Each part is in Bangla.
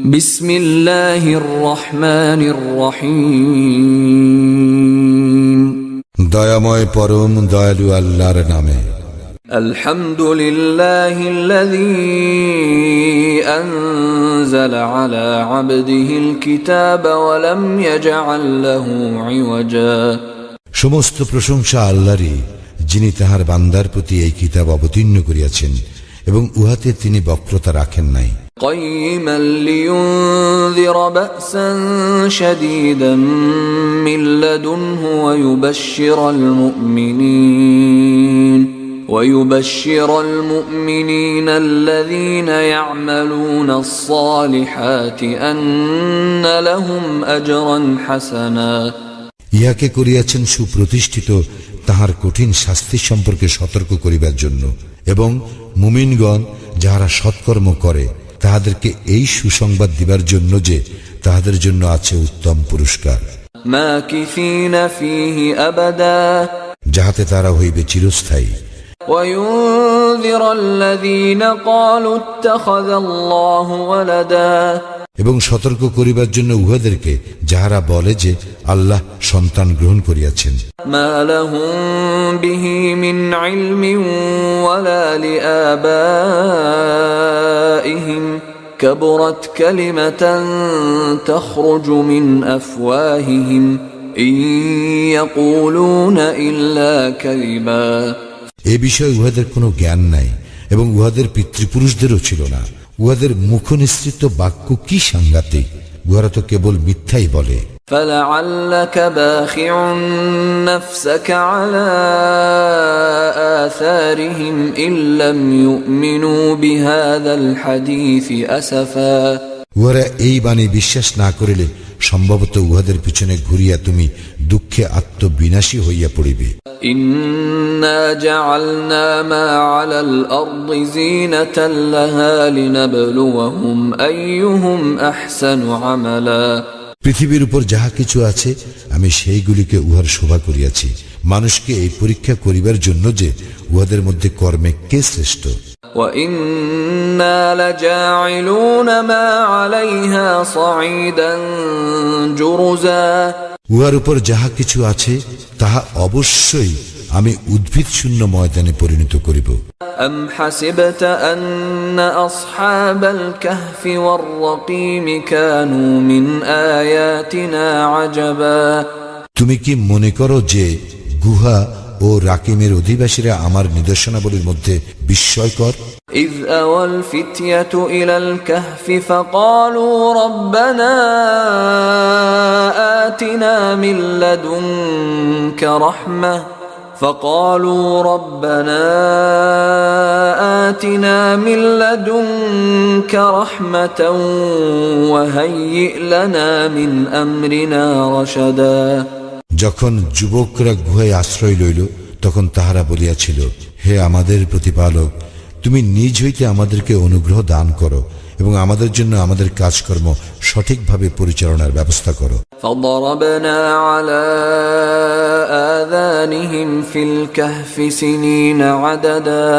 বিসমিল্লাহির রহমানির রহিম। দয়াময় পরম দয়ালু আল্লাহর নামে। আলহামদুলিল্লাহিল্লাযী আনজালা আলা আবদিহিল কিতাবা ওয়া লাম ইয়াজআল লাহু ইওয়াজা। সমস্ত প্রশংসা আল্লাহরই, যিনি তাহার বান্দার প্রতি এই কিতাব অবতীর্ণ করিয়াছেন এবং উহাতে তিনি বক্রতা রাখেন নাই। قيما لينذر بأسا شديدا من لدنه ويبشر المؤمنين الذين يعملون الصالحات أن لهم أجرا حسنا। ইহাকে করিয়াছেন সুপ্রতিষ্ঠিত তাহার কঠিন শাস্তি সম্পর্কে সতর্ক করিবার জন্য, এবং মুমিনগণ যাহারা সৎকর্ম করে তাহাদেরকে এই সুসংবাদ দিবার জন্য যে তাহাদের জন্য আছে উত্তম পুরস্কার, মাকিসিনা ফীহি আবাদা, যাহাতে তারা হইবে চিরস্থায়ী। ওয়ায়ুনযিরাল্লাযীনা ক্বালু ইত্তাখাযাল্লাহু ওয়ালাদা, এবং সতর্ক করিবার জন্য উহাদেরকে যাহারা বলে যে আল্লাহ সন্তান গ্রহণ করিয়াছেন। মা লাহুম বিহি মিন ইলমিন ওয়ালা লিআবাইহিম কাবুরাত কালিমাতান তাখরুজু মিন আফওয়াহিহিম ইন ইয়াকুলুনা ইল্লা কাযিবা। এ বিষয়ে উহাদের কোনো জ্ঞান নাই এবং উহাদের পিতৃপুরুষদেরও ছিল না। উহাদের মুখনিসৃত বাক্য কি সাংঘাতিক! উহারা তো কেবল মিথ্যাই বলে। فَلَعَلَّكَ بَاخِعٌ نَفْسَكَ عَلَى آثَارِهِمْ إِن لَّمْ يُؤْمِنُوا بِهَذَا الْحَدِيثِ أَسَفًا। উহারা এই বাণী বিশ্বাস না করিলে সম্ভবত উহাদের পিছনে ঘুরিয়া তুমি দুঃখে আত্মবিনাশী হইয়া পড়িবে। ইন্না জাআলনা মা আলাল আরদি যিনাতাল লাহা লিনাবলুয়াহুম আইয়ুহুম আহসানু আমালা। পৃথিবীর উপর যাহা কিছু আছে আমি সেইগুলিকে উহার শোভা করিয়াছি, মানুষকে এই পরীক্ষা করিবার জন্য যে উহাদের মধ্যে কর্মে কে শ্রেষ্ঠ। وَإِنَّا لَجَاعِلُونَ مَا عَلَيْهَا صَعِيدًا جُرُزًا। উহার উপর যাহা কিছু আছে তাহা অবশ্যই আমি উদ্ভিদ শূন্য ময়দানে পরিণত করিব। أَمْ حَسِبْتَ أَنَّ أَصْحَابَ الْكَهْفِ وَالرَّقِيمِ كَانُوا مِنْ آيَاتِنَا عَجَبًا। তুমি কি মনে করো যে গুহা ও রাকিমের অধিবাসীরা আমার নিদর্শনাবলীর মধ্যে বিস্ময়কর? إِذْ أَوَى الْفِتْيَةُ إِلَى الْكَهْفِ فَقَالُوا رَبَّنَا آتِنَا مِن لَّدُنكَ رَحْمَةً وَهَيِّئْ لَنَا مِنْ أَمْرِنَا رَشَدًا। যখন যুবকরা গুহায় আশ্রয় লইল তখন তাহারা বলিয়াছিল, হে আমাদের প্রতিপালক, তুমি নিজ হইতে আমাদেরকে অনুগ্রহ দান করো এবং আমাদের জন্য আমাদের কাজকর্ম সঠিকভাবে পরিচালনার ব্যবস্থা করো। فضربنا على آذانهم في الكهف سنين عددا।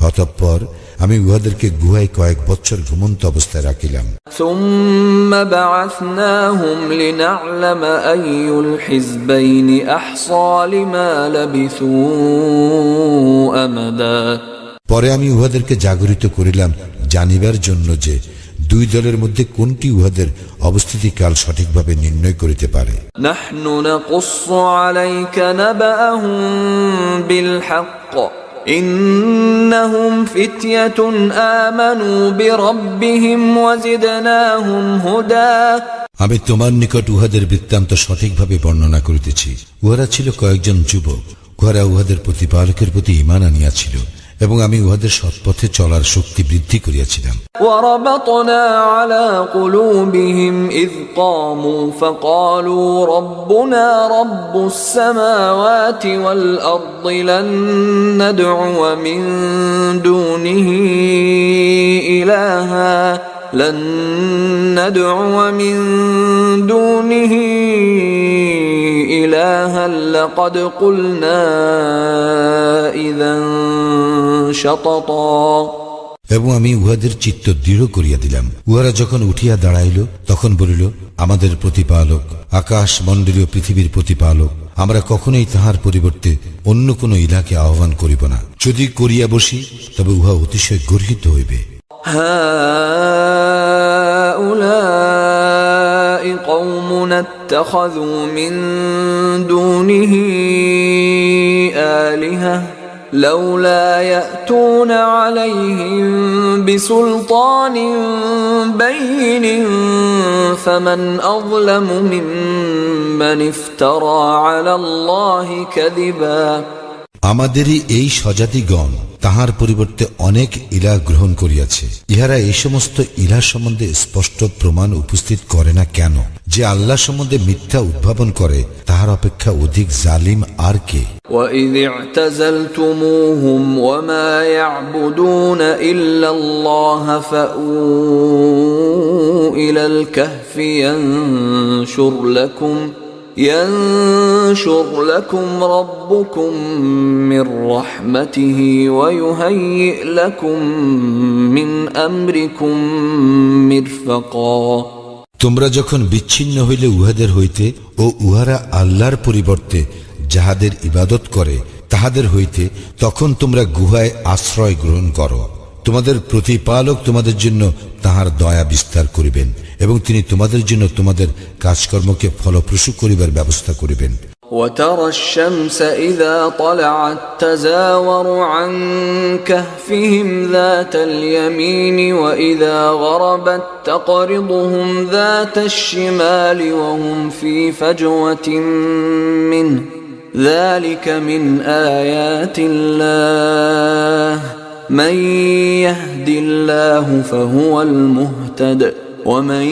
অতঃপর আমি উহাদেরকে গুহায় কয়েক বছর ঘুমন্ত অবস্থায় রাখিলাম। ثم بعثناهم لنعلم أي الحزبين أحصى لما لبثوا أمدا। পরে আমি উহাদেরকে জাগরিত করিলাম জানিবার জন্য যে দুই দলের মধ্যে কোনটি উহাদের অবস্থিতিকাল সঠিকভাবে নির্ণয় করিতে পারে। نحن نقص عليك نبأهم بالحق إنهم فتية آمنوا بربهم وزدناهم هدى। আমি তোমার নিকট উহাদের বৃত্তান্ত সঠিকভাবে বর্ণনা করিতেছি। উহারা ছিল কয়েকজন যুবক, উহারা উহাদের প্রতিপালকের প্রতি ঈমান আনিয়াছিল এবং আমি উহাদের সৎপথে চলার শক্তি বৃদ্ধি করিয়াছিলাম। وَرَبَطْنَا عَلَى قُلُوبِهِمْ إِذْ قَامُوا فَقَالُوا رَبُّنَا رَبُّ السَّمَاوَاتِ وَالْأَرْضِ لَن نَّدْعُوَ مِن دُونِهِ إِلَٰهًا لَّقَدْ قُلْنَا إِذًا شَطَطًا। এবং আমি উহাদের চিত্ত দৃঢ় করিয়া দিলাম। উহারা যখন উঠিয়া দাঁড়াইল তখন বলিল, আমাদের প্রতিপালক, আকাশ মণ্ডলীয় পৃথিবীর প্রতিপালক, আমরা কখনোই তাহার পরিবর্তে অন্য কোন ইলাকে আহ্বান করিব না। যদি করিয়া বসি তবে উহা অতিশয় গর্হিত হইবে। হাউলাই কওমুন ইত্তাখাযু মিন দুনিহি আলিহা লাউলা ইয়াতুনা আলাইহিম বিসুলতানিন বাইয়িনিন ফামান আযলামু মিম্মান ইফতারা আলাল্লাহি কাযিবা। আমাদেরই এই স্বজাতিগণ তাহার পরিবর্তে অনেক ইলাহ গ্রহণ করিয়াছে। ইহারা এই সমস্ত ইলাহ সম্বন্ধে স্পষ্ট প্রমাণ উপস্থিত করে না কেন? যে আল্লাহ সম্বন্ধে মিথ্যা উদ্ভাবন করে তাহার অপেক্ষা অধিক জালিম আর কে? وَإِذِ اعْتَزَلْتُمُوهُمْ وَمَا يَعْبُدُونَ إِلَّا اللَّهَ فَأْوُوا إِلَى الْكَهْفِ ينشر لكم ربكم من رحمته ويهيئ لكم من أمركم مرفقا। তোমরা যখন বিচ্ছিন্ন হইলে উহাদের হইতে ও উহারা আল্লাহর পরিবর্তে যাহাদের ইবাদত করে তাহাদের হইতে, তখন তোমরা গুহায় আশ্রয় গ্রহণ করো। তোমাদের প্রতিপালক তোমাদের জন্য তাহার দয়া বিস্তার করিবেন এবং তিনি তোমাদের জন্য তোমাদের কাজকর্মকে ফলপ্রসূ করিবার ব্যবস্থা করিবেন। وترى الشمس إذا طلعت تزاور عن كهفهم ذات اليمين وإذا غربت تقرضهم ذات الشمال وهم في فجوة منه ذلك من آيات الله من يهد الله فهو المهتد ومن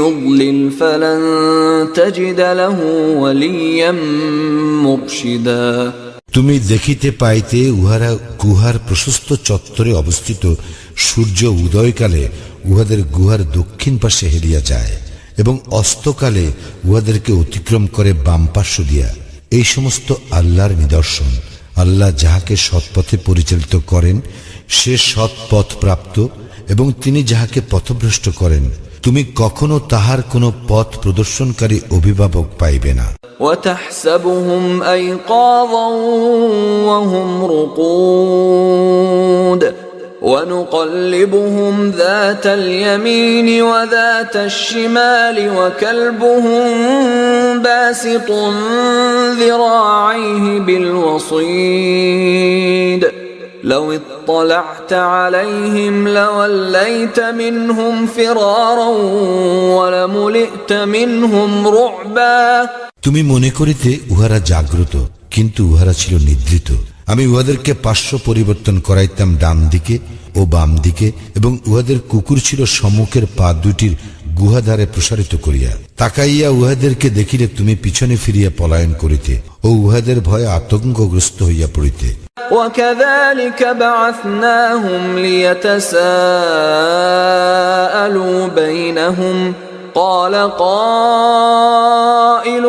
يضلل فلن تجد له وليا مرشدا। তুমি দেখিতে পাইতে উহারা গুহার প্রশস্ত চত্বরে অবস্থিত সূর্য উদয়কালে উহাদের গুহার দক্ষিণ পাশে হেলিয়া যায় এবং অস্তকালে উহাদেরকে অতিক্রম করে বাম পার্শ্ব দিয়া। এই সমস্ত আল্লাহর নিদর্শন। আল্লাহ যাহাকে সৎপথে পরিচালিত করেন সে সৎ পথ প্রাপ্ত, এবং তিনি যাহাকে পথভ্রষ্ট করেন তুমি কখনো তাহার কোনো পথ প্রদর্শনকারী অভিভাবক পাইবে না। وتحسبهم أيقاظا وهم رقود ونقلبهم ذات اليمين وذات الشمال وكلبهم باسط ذراعيه بالوصيد لو اطلعت عليهم لوليت منهم فرارا ولملئت منهم رعبا। তুমি মনে করিতে উহারা জাগ্রত, কিন্তু উহারা ছিল নিদ্রিত। আমি উহাদেরকে পার্শ্ব পরিবর্তন করাইতাম ডান দিকে ও বাম দিকে, এবং উহাদের কুকুর ছিল সম্মুখের পা দুইটির গুহাধারে প্রসারিত করিয়া। তাকাইয়া উহাদেরকে দেখিলে তুমি পিছনে ফিরিয়া পলায়ন করিতে ও উহাদের ভয়ে আতঙ্কগ্রস্ত হইয়া পড়িতে। وكذلك بعثناهم ليتساءلوا بينهم قال قائل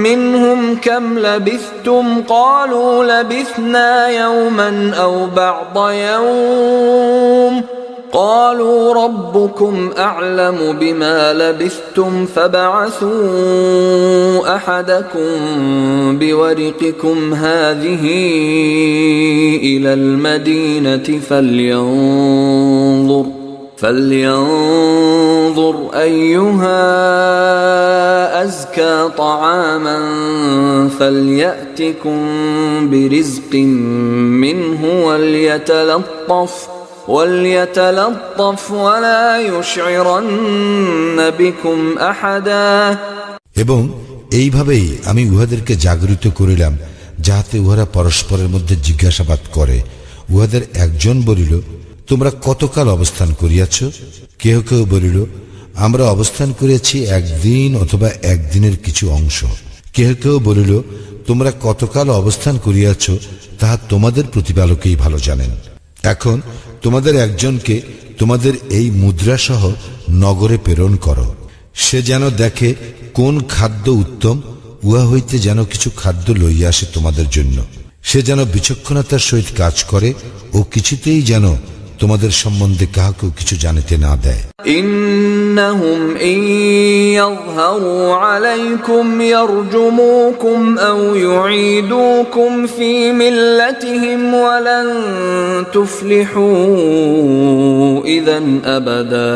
منهم كم لبثتم قالوا لبثنا يوما أو بعض يوم قالوا ربكم أعلم بما لبثتم فابعثوا أحدكم بورقكم هذه إلى المدينة فلينظر أيها أزكى طعاما فليأتكم برزق منه وليتلطف ولا يشعرن بكم أحدا। এবং এইভাবেই আমি উহাদেরকে জাগরিত করিলাম যাহাতে উহারা পরস্পরের মধ্যে জিজ্ঞাসাবাদ করে। উহাদের একজন বলিল, তোমরা কতকাল অবস্থান করিয়াছ? কেহ কেহ বলিল, আমরা অবস্থান করিয়াছি একদিন অথবা একদিনের কিছু অংশ। কেহ কেহ বলিল, তোমরা কতকাল অবস্থান করিয়াছ তাহা তোমাদের প্রতিপালকেই ভালো জানেন। এখন তোমাদের একজনকে তোমাদের এই মুদ্রাসহ নগরে প্রেরণ করো, সে যেন দেখে কোন খাদ্য উত্তম, উহা হইতে যেন কিছু খাদ্য লইয়া আসে তোমাদের জন্য। সে যেন বিচক্ষণতার সহিত কাজ করে ও কিছুতেই যেন তোমাদের সম্বন্ধে কাহাকেও কিছু জানিতে না দেয়। إنهم إن يظهروا عليكم يرجموكم أو يعيدوكم في ملتهم ولن تفلحوا إذا أبدا।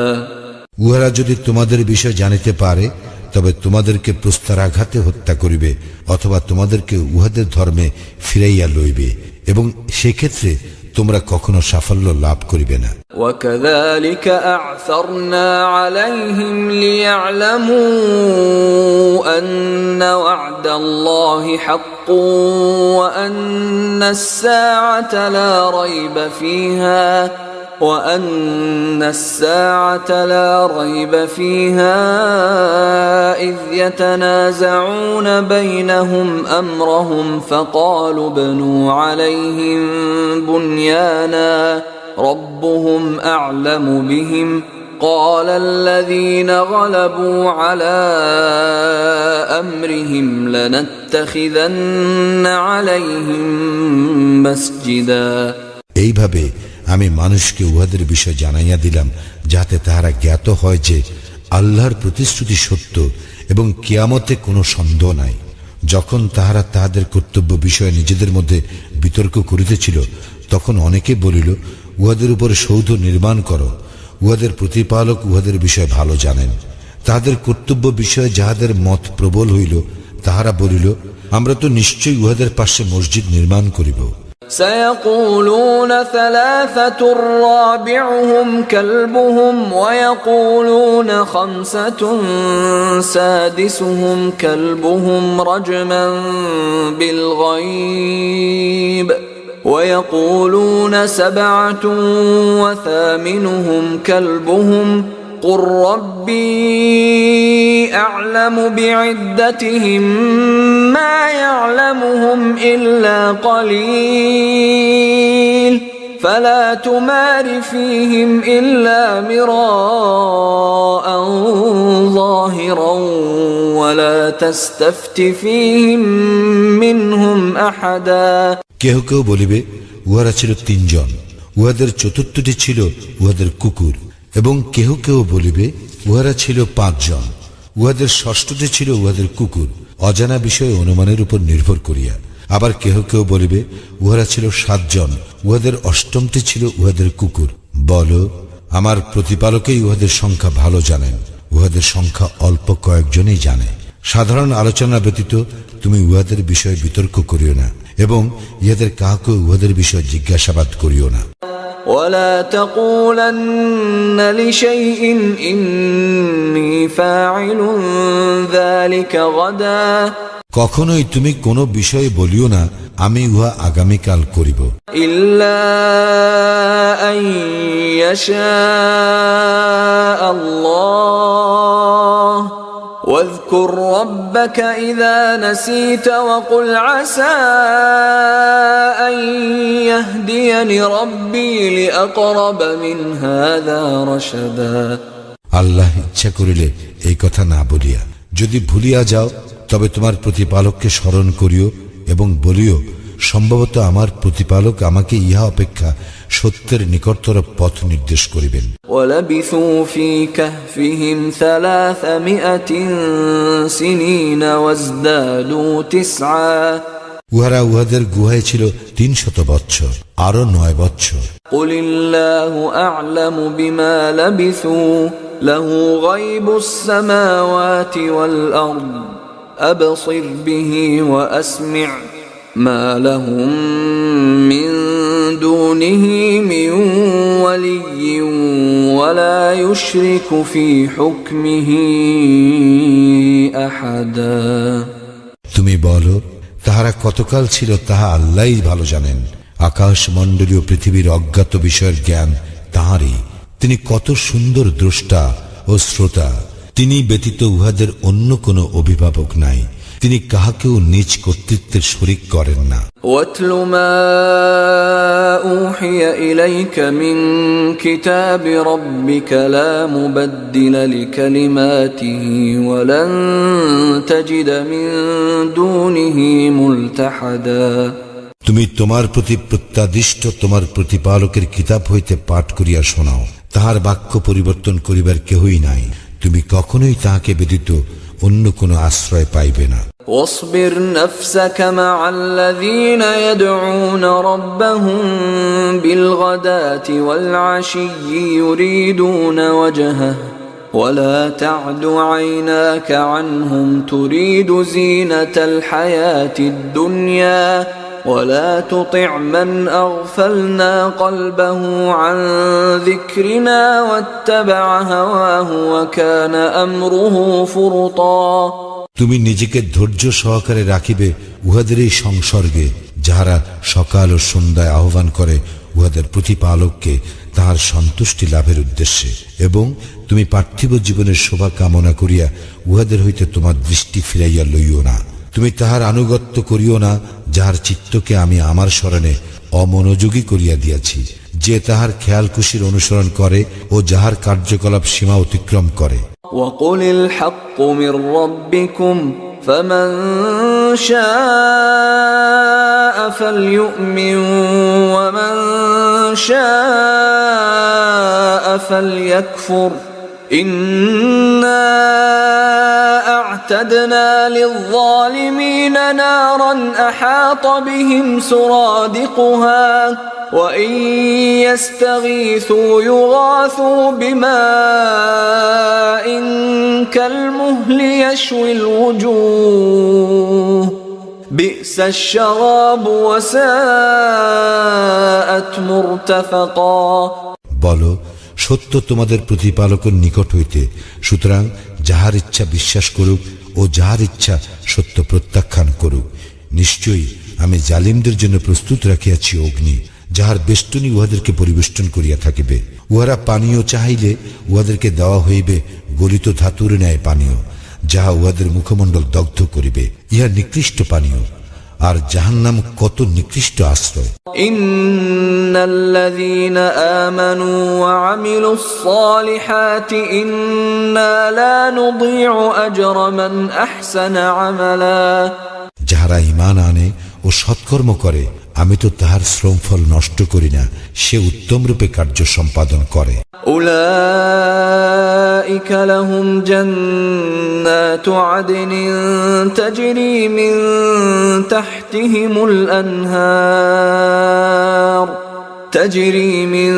উহারা যদি তোমাদের বিষয় জানিতে পারে তবে তোমাদেরকে প্রস্তরাঘাতে হত্যা করিবে অথবা তোমাদেরকে উহাদের ধর্মে ফিরাইয়া লইবে এবং সেক্ষেত্রে তোমরা কখনো সাফল্য লাভ করিবে না। وكذلك أعثرنا عليهم ليعلموا أن وعد الله حق وأن الساعة لا ريب فيها إذ يتنازعون بينهم أمرهم فقالوا ابنوا عليهم بنيانا ربهم أعلم بهم قال الذين غلبوا على أمرهم لنتخذن عليهم مسجدا। এইভাবে আমি মানুষকে উহাদের বিষয় জানাইয়া দিলাম যাতে তাহারা জ্ঞাত হয় যে আল্লাহর প্রতিশ্রুতি সত্য এবং কিয়ামতে কোনো সন্দেহ নাই। যখন তাহারা তাহাদের কর্তব্য বিষয়ে নিজেদের মধ্যে বিতর্ক করিতেছিল তখন অনেকে বলিল, উহাদের উপর সৌধ নির্মাণ করো, উহাদের প্রতিপালক উহাদের বিষয় ভালো জানেন। তাহাদের কর্তব্য বিষয়ে যাহাদের মত প্রবল হইল তাহারা বলিল, আমরা তো নিশ্চয়ই উহাদের পাশে মসজিদ নির্মাণ করিব। سيقولون ثلاثة رابعهم كلبهم ويقولون خمسة سادسهم كلبهم رجما بالغيب ويقولون سبعة وثامنهم كلبهم قل ربي أعلم بعدتهم ما يعلمهم إلا قليل فلا تمار فيهم إلا مراء ظاهرا ولا تستفت فيهم منهم أحدا। কেহ কেউ বলিবে, উহারা ছিল 3 জন, উহাদের চতুর্থটি ছিল উহাদের কুকুর। এবং কেহ কেউ বলিবে, উহারা ছিল 5 জন, উহাদের ষষ্ঠটি ছিল উহাদের কুকুর, অজানা বিষয়ে অনুমানের উপর নির্ভর করিয়া। আবার কেহ কেউ বলিবে, উহারা ছিল 7 জন, উহাদের অষ্টমটি ছিল উহাদের কুকুর। বল, আমার প্রতিপালকেই উহাদের সংখ্যা ভালো জানেন, উহাদের সংখ্যা অল্প কয়েকজনই জানে। সাধারণ আলোচনা ব্যতীত তুমি উহাদের বিষয়ে বিতর্ক করিও না এবং ইহাদের কাহাকে উহাদের বিষয়ে জিজ্ঞাসাবাদ করিও না। ولا تقولن لشيء إني فاعل ذلك غدا। কখনোই তুমি কোনো বিষয়ে বলিও না, আমি উহা আগামীকাল করিব। إلا أن يشاء الله واذكر ربك إذا نسيت وقل عسى أن يهديني ربي لأقرب من هذا رشدا। আল্লাহ ইচ্ছা করিলে এই কথা না বলিয়া যদি ভুলিয়া যাও তবে তোমার প্রতিপালককে স্মরণ করিও এবং বলিও, সম্ভবত আমার প্রতিপালক আমাকে ইহা অপেক্ষা সত্যের নিকটতর পথ নির্দেশ করিবেন। وَلَبِثُوا فِي كَهْفِهِمْ 300 سِنِينَ وَازْدَادُوا 9। উহারা উহাদের গুহায় ছিল 300 বৎসর, আরো 9 বৎসর। قُلِ اللَّهُ أَعْلَمُ بِمَا لَبِثُوا لَهُ غَيْبُ السَّمَاوَاتِ وَالْأَرْضِ أَبْصِرْ بِهِ وَأَسْمِعْ مَا لَهُم مِّن دُونِهِ مِن وَلِيٍّ وَلَا يُشْرِكُ فِي حُكْمِهِ أَحَدًا। তুমি বলো, তাহারা কতকাল ছিল তাহা আল্লাহই ভালো জানেন। আকাশ মণ্ডলীয় পৃথিবীর অজ্ঞাত বিষয়ের জ্ঞান তাঁরই। তিনি কত সুন্দর দ্রষ্টা ও শ্রোতা। তিনি ব্যতীত উহাদের অন্য কোনো অভিভাবক নাই। তিনি কাহাকেও নিজ কর্তৃত্বের শরীক করেন না। وَاتْلُ مَا أُوحِيَ إِلَيْكَ مِنْ كِتَابِ رَبِّكَ لَا مُبَدِّلَ لِكَلِمَاتِهِ وَلَنْ تَجِدَ مِنْ دُونِهِ مُلْتَحَدًا। তুমি তোমার প্রতি প্রত্যাদিষ্ট তোমার প্রতিপালকের কিতাব হইতে পাঠ করিয়া শোনাও। তাহার বাক্য পরিবর্তন করিবার কেহই নাই, তুমি কখনোই তাহাকে ব্যতীত অন্য কোনো আশ্রয় পাইবে না। واصبر نفسك مع الذين يدعون ربهم بالغداة والعشي يريدون وجهه ولا تعد عيناك عنهم تريد زينة الحياة الدنيا ولا تطع من أغفلنا قلبه عن ذكرنا واتبع هواه وكان أمره فرطا। তুমি নিজেকে ধৈর্য সহকারে রাখিবে উহাদের এই সংসর্গে, যাহারা সকাল ও সন্ধ্যায় আহ্বান করে উহাদের প্রতিপালককে তাহার সন্তুষ্টি লাভের উদ্দেশ্যে, এবং তুমি পার্থিব জীবনের শোভা কামনা করিয়া উহাদের হইতে তোমার দৃষ্টি ফিরাইয়া লইও না। তুমি তাহার আনুগত্য করিও না, যাহার চিত্তকে আমি আমার স্মরণে অমনোযোগী করিয়া দিয়াছি, যে তাহার খেয়াল খুশির অনুসরণ করে ও যাহার কার্যকলাপ সীমা অতিক্রম করে। وقل الحق من ربكم فمن شاء فليؤمن ومن شاء فليكفر إنا أعتدنا للظالمين نارا أحاط بهم سرادقها وإن يستغيثوا يغاثوا بماء كالمهل يشوي الوجوه بئس الشراب وساءت مرتفقا। বলো, সত্য তোমাদের প্রতিপালকের নিকট হইতে, সুতরাং যাহার ইচ্ছা বিশ্বাস করুক ও যাহার ইচ্ছা সত্য প্রত্যাখ্যান করুক। নিশ্চয়ই আমি জালিমদের জন্য প্রস্তুত রাখিয়াছি অগ্নি, যাহার বেষ্টনী উহাদেরকে পরিবেষ্টন করিয়া থাকিবে। উহারা পানীয় চাহিলে উহাদেরকে দেওয়া হইবে গলিত ধাতুর ন্যায় পানীয়, যাহা উহাদের মুখমণ্ডল দগ্ধ করিবে। ইহা নিকৃষ্ট পানীয়, আর জাহান্নাম কত নিকৃষ্ট আশ্রয়। ইন্নাল্লাযীনা আমানু ওয়া আমিলুস সালিহাতি ইন্না লা নুযীউ আজরা মান আহসানা আমালা। যাহারা ঈমান আনে ও সৎকর্ম করে, আমি তো তাহার শ্রমফল নষ্ট করি না, সে উত্তম রূপে কার্য সম্পাদন করে। উলাইকা লাহুম জান্নাতু আদনিন তাজরি মিন তাহতিহিমুল আনহার تجري من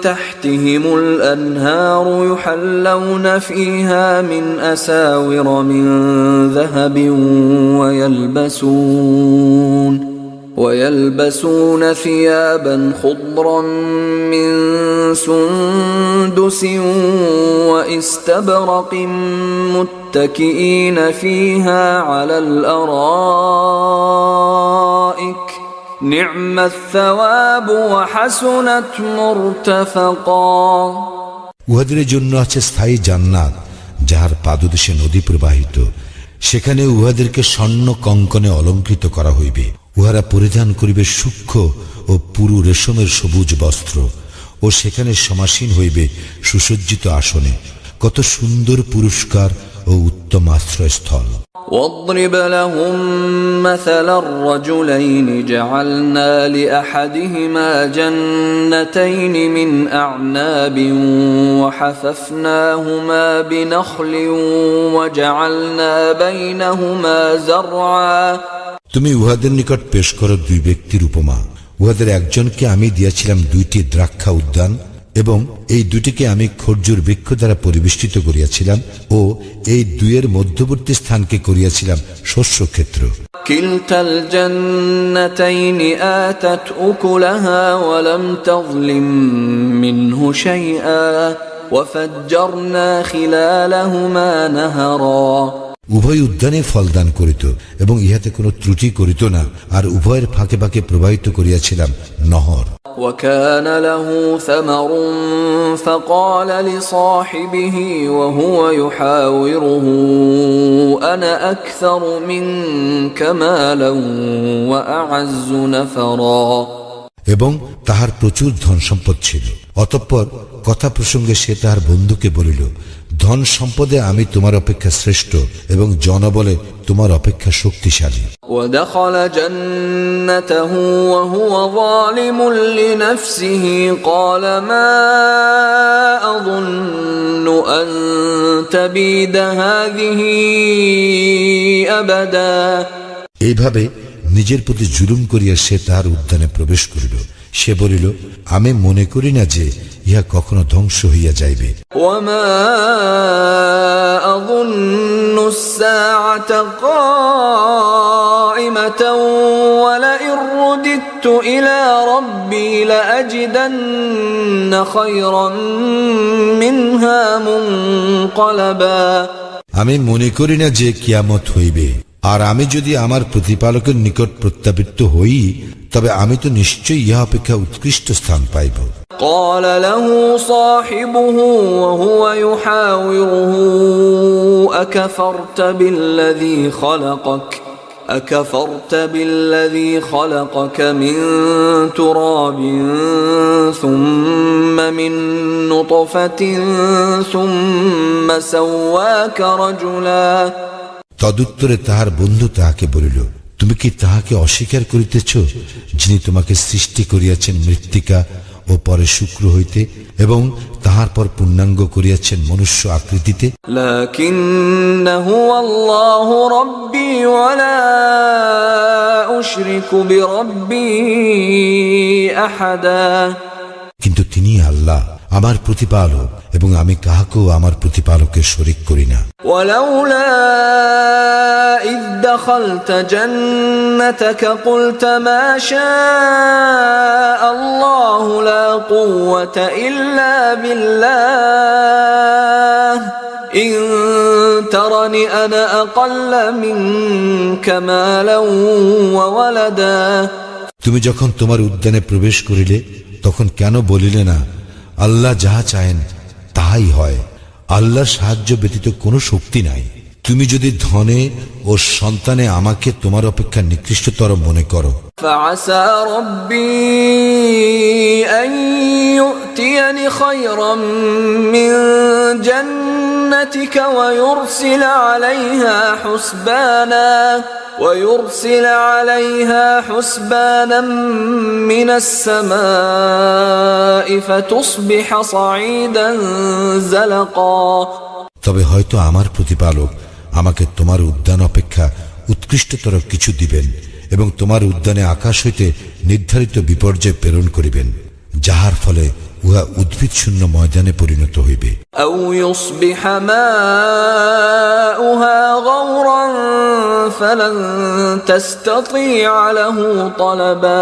تحتهم الأنهار يحلون فيها من أساور من ذهب ويلبسون ثيابا خضرا من سندس واستبرق متكئين فيها على الأرائك نعم الثواب وحسنت مرتفقا। উহাদের জন্য আছে স্থায়ী জান্নাত, যাহার পাদদেশে নদী প্রবাহিত, সেখানে উহাদেরকে স্বর্ণ কঙ্কনে অলঙ্কৃত করা হইবে। উহারা পরিধান করিবে সূক্ষ্ম ও পুরু রেশমের সবুজ বস্ত্র, ও সেখানে সমাসীন হইবে সুসজ্জিত আসনে। কত সুন্দর পুরস্কার ও উত্তম আশ্রয়স্থল। واضرب لهم مثل الرجلين جعلنا لأحدهما جنتين من أعناب وحففناهما بنخل وجعلنا بينهما زرعا। তুমি উহাদের নিকট পেশ করো দুই ব্যক্তির উপমা। উহাদের একজনকে আমি দিয়াছিলাম দুইটি দ্রাক্ষা উদ্যান, এবং এই দুটিকে আমি খরজুর বৃক্ষ দ্বারা পরিবেষ্টিত করিয়াছিলাম, ও এই দুইয়ের মধ্যবর্তী স্থানকে করিয়াছিলাম শস্য ক্ষেত্র। কিলতাল জান্নাতাইনি আতাত উকুলাহা ওয়া লাম তাযলিম মিনহু শাইআ ওয়া ফাজ্জারনা খিলালাহুমা নাহারা। উভয় উদ্যানে ফলদান করিত এবং ইহাতে কোনো ত্রুটি করিত না, আর উভয়ের ফাঁকে ফাঁকে প্রবাহিত করিয়াছিলাম নহর। وكان له ثمر فقال لصاحبه وهو يحاوره أنا أكثر منك مالا وأعز نفرا। এবং তাহার প্রচুর ধন সম্পদ ছিল। অতঃপর কথা প্রসঙ্গে সে তাহার বন্ধুকে বলিল, ধন সম্পদে আমি তোমার অপেক্ষা শ্রেষ্ঠ এবং জনবলে তোমার অপেক্ষা শক্তিশালী। ودخل جنته وهو ظالم لنفسه قال ما أظن أن تبيد هذه أبدا। এইভাবে নিজের প্রতি জুলুম করিয়া সে তাহার উদ্যানে প্রবেশ করিল। সে বলিল, আমি মনে করি না যে ইহা কখনো ধ্বংস হইয়া যাইবে। وما أظن الساعة قائمة ولئن رددت إلى ربي لأجدن خيرا منها منقلبا। আমি মনে করি না যে কিয়ামত হইবে, আর আমি যদি আমার প্রতিপালকের নিকট প্রত্যাবৃত্ত হই তবে আমি তো নিশ্চয়ই ইহা অপেক্ষা উৎকৃষ্ট স্থান পাইব। قال له صاحبه وهو يحاوره أكفرت بالذي خلقك من تراب ثم من نطفة ثم سواك رجلا। তদুত্তরে তাহার বন্ধু তাহাকে বলিল, তুমি কি তাহাকে অস্বীকার করিতেছ যিনি তোমাকে সৃষ্টি করিয়াছেন মৃত্তিকা ও পরে শুক্র হইতে এবং তাহার পর পূর্ণাঙ্গ করিয়াছেন মনুষ্য আকৃতিতে। লাকিন্নাহু আল্লাহু রাব্বী ওয়া লা উশরিকু বিরাব্বী আহাদা। কিন্তু তিনি আল্লাহ আমার প্রতিপালক এবং আমি কাহাকেও আমার প্রতিপালকের শরীক করি না। ওয়ালাউলা ইয দাখালতা জান্নাতাকা কুলতা মা শাআল্লাহু লা কুওয়াতা ইল্লা বিল্লাহ ইন তারানি আনা আকাল্লা মিনকা মালান ওয়া ওয়ালাদা। তুমি যখন তোমার উদ্যানে প্রবেশ করিলে তখন কেন বলিলে না, আল্লাহ যাহা চাহেন তাহাই হয়, আল্লাহর সাহায্য ব্যতীত কোনো শক্তি নাই। তুমি যদি ধনে ও সন্তানে আমাকে তোমার অপেক্ষা নিকৃষ্টতর মনে করো, فعسى ربي أن يؤتيني خيرا من جنتك ويرسل عليها حسبانا من السماء فتصبح صعيدا زلقا। তবে হয়তো আমার প্রতিপালক আমাকে তোমার উদ্যান অপেক্ষা উৎকৃষ্টতর কিছু দিবেন এবং তোমার উদ্যানে আকাশ হইতে নির্ধারিত বিপর্যয় প্রেরণ করিবেন, যাহার ফলে উহা উদ্ভিদ শূন্য ময়দানে পরিণত হইবে। আও ইউসবিহা মাউহা গাওরান ফালান তাসতাতিআ লাহু তালাবা।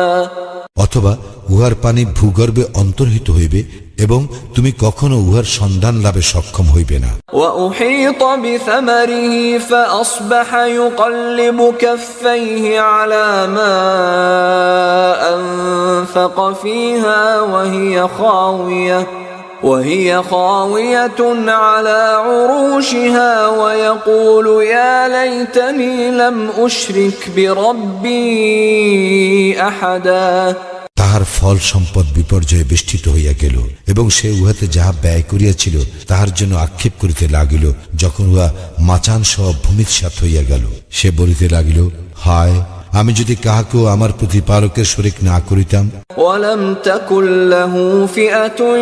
অথবা উহার পানি ভূগর্ভে অন্তর্হিত হইবে এবং তুমি কখনো উহার সন্ধান লাভে সক্ষম হইবে না। وأحيط بثمره فأصبح يقلب كفيه على ما أنفق فيها وهي خاوية على عروشها ويقول يا ليتني لم أشرك بربي أحدا। তাহার ফল সম্পদ বিপর্যয়ে বেষ্টিত হইয়া গেল এবং সে উহাতে যাহা ব্যয় করিয়াছিল তাহার জন্য আক্ষেপ করিতে লাগিল। যখন উহা মাচান সহ ভূমিৎসাৎ হইয়া গেল, সে বলিতে লাগিল, হায়, আমি যদি কাহাকেও আমার প্রতিপালকের শরীক না করিতাম। ওয়ালাম তাকুল লাহু ফিআতুন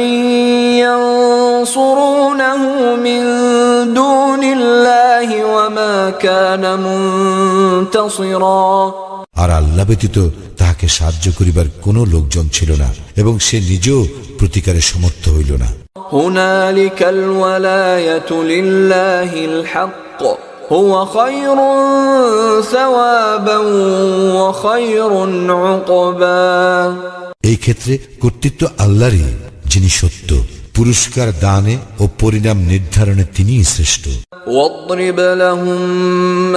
ইয়ানসুরুনাহু মিন দুনিল্লাহি ওয়া মা কানা মুনতাসিরা। আর আল্লাহ ব্যতীত তাহাকে সাহায্য করিবার কোনো লোকজন ছিল না এবং সে নিজেও প্রতিকারে সমর্থ হইল না। হুনালিকাল ওয়ালায়াতু লিল্লাহিল হক হুয়া খায়রুন সাওয়াবান ওয়া খায়রুন উকবা। এই ক্ষেত্রে কর্তৃত্ব আল্লাহরই, যিনি সত্য, পুরস্কার দানে ও পরিণাম নির্ধারণে তিনিই শ্রেষ্ঠ। واضرب لهم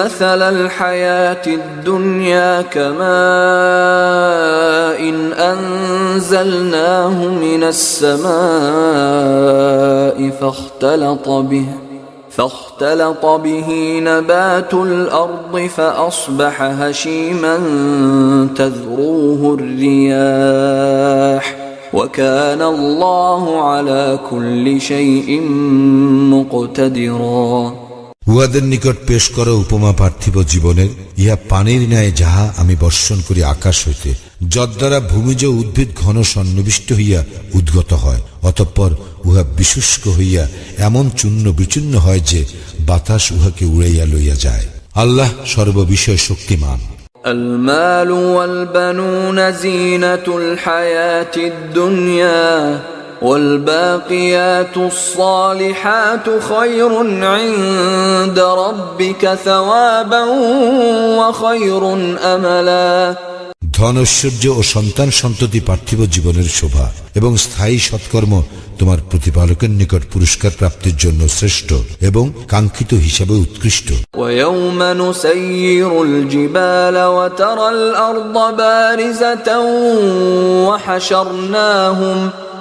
مثل الحياة الدنيا كماء أنزلناه من السماء فاختلط به نبات الأرض فأصبح هشيما تذروه الرياح وكان الله على كل شيء مقتدرا উহাদের নিকট পেশ করো উপমা পার্থিব জীবনের, ইহা পানির ন্যায় যাহা আমি বর্ষণ করি আকাশ হইতে, যদ্বারা ভূমিজ উদ্ভিদ ঘন সন্নিবিষ্ট হইয়া উদ্গত হয়, অতঃপর উহা বিশুষ্ক হইয়া এমন চূর্ণ বিচূর্ণ হয় যে বাতাস উহাকে উড়াইয়া লইয়া যায়। আল্লাহ সর্ববিষয় শক্তিমান। المال والبنون زينة الحياة الدنيا والباقيات الصالحات خير عند ربك ثوابا وخير أملا ধন ঐশ্বর্য ও সন্তান সন্ততি পার্থিব জীবনের শোভা এবং স্থায়ী সৎকর্ম তোমার প্রতিপালকের নিকট পুরস্কার প্রাপ্তির জন্য শ্রেষ্ঠ এবং কাঙ্ক্ষিত হিসাবে উৎকৃষ্ট। ويوم نسير الجبال وترى الأرض بارزة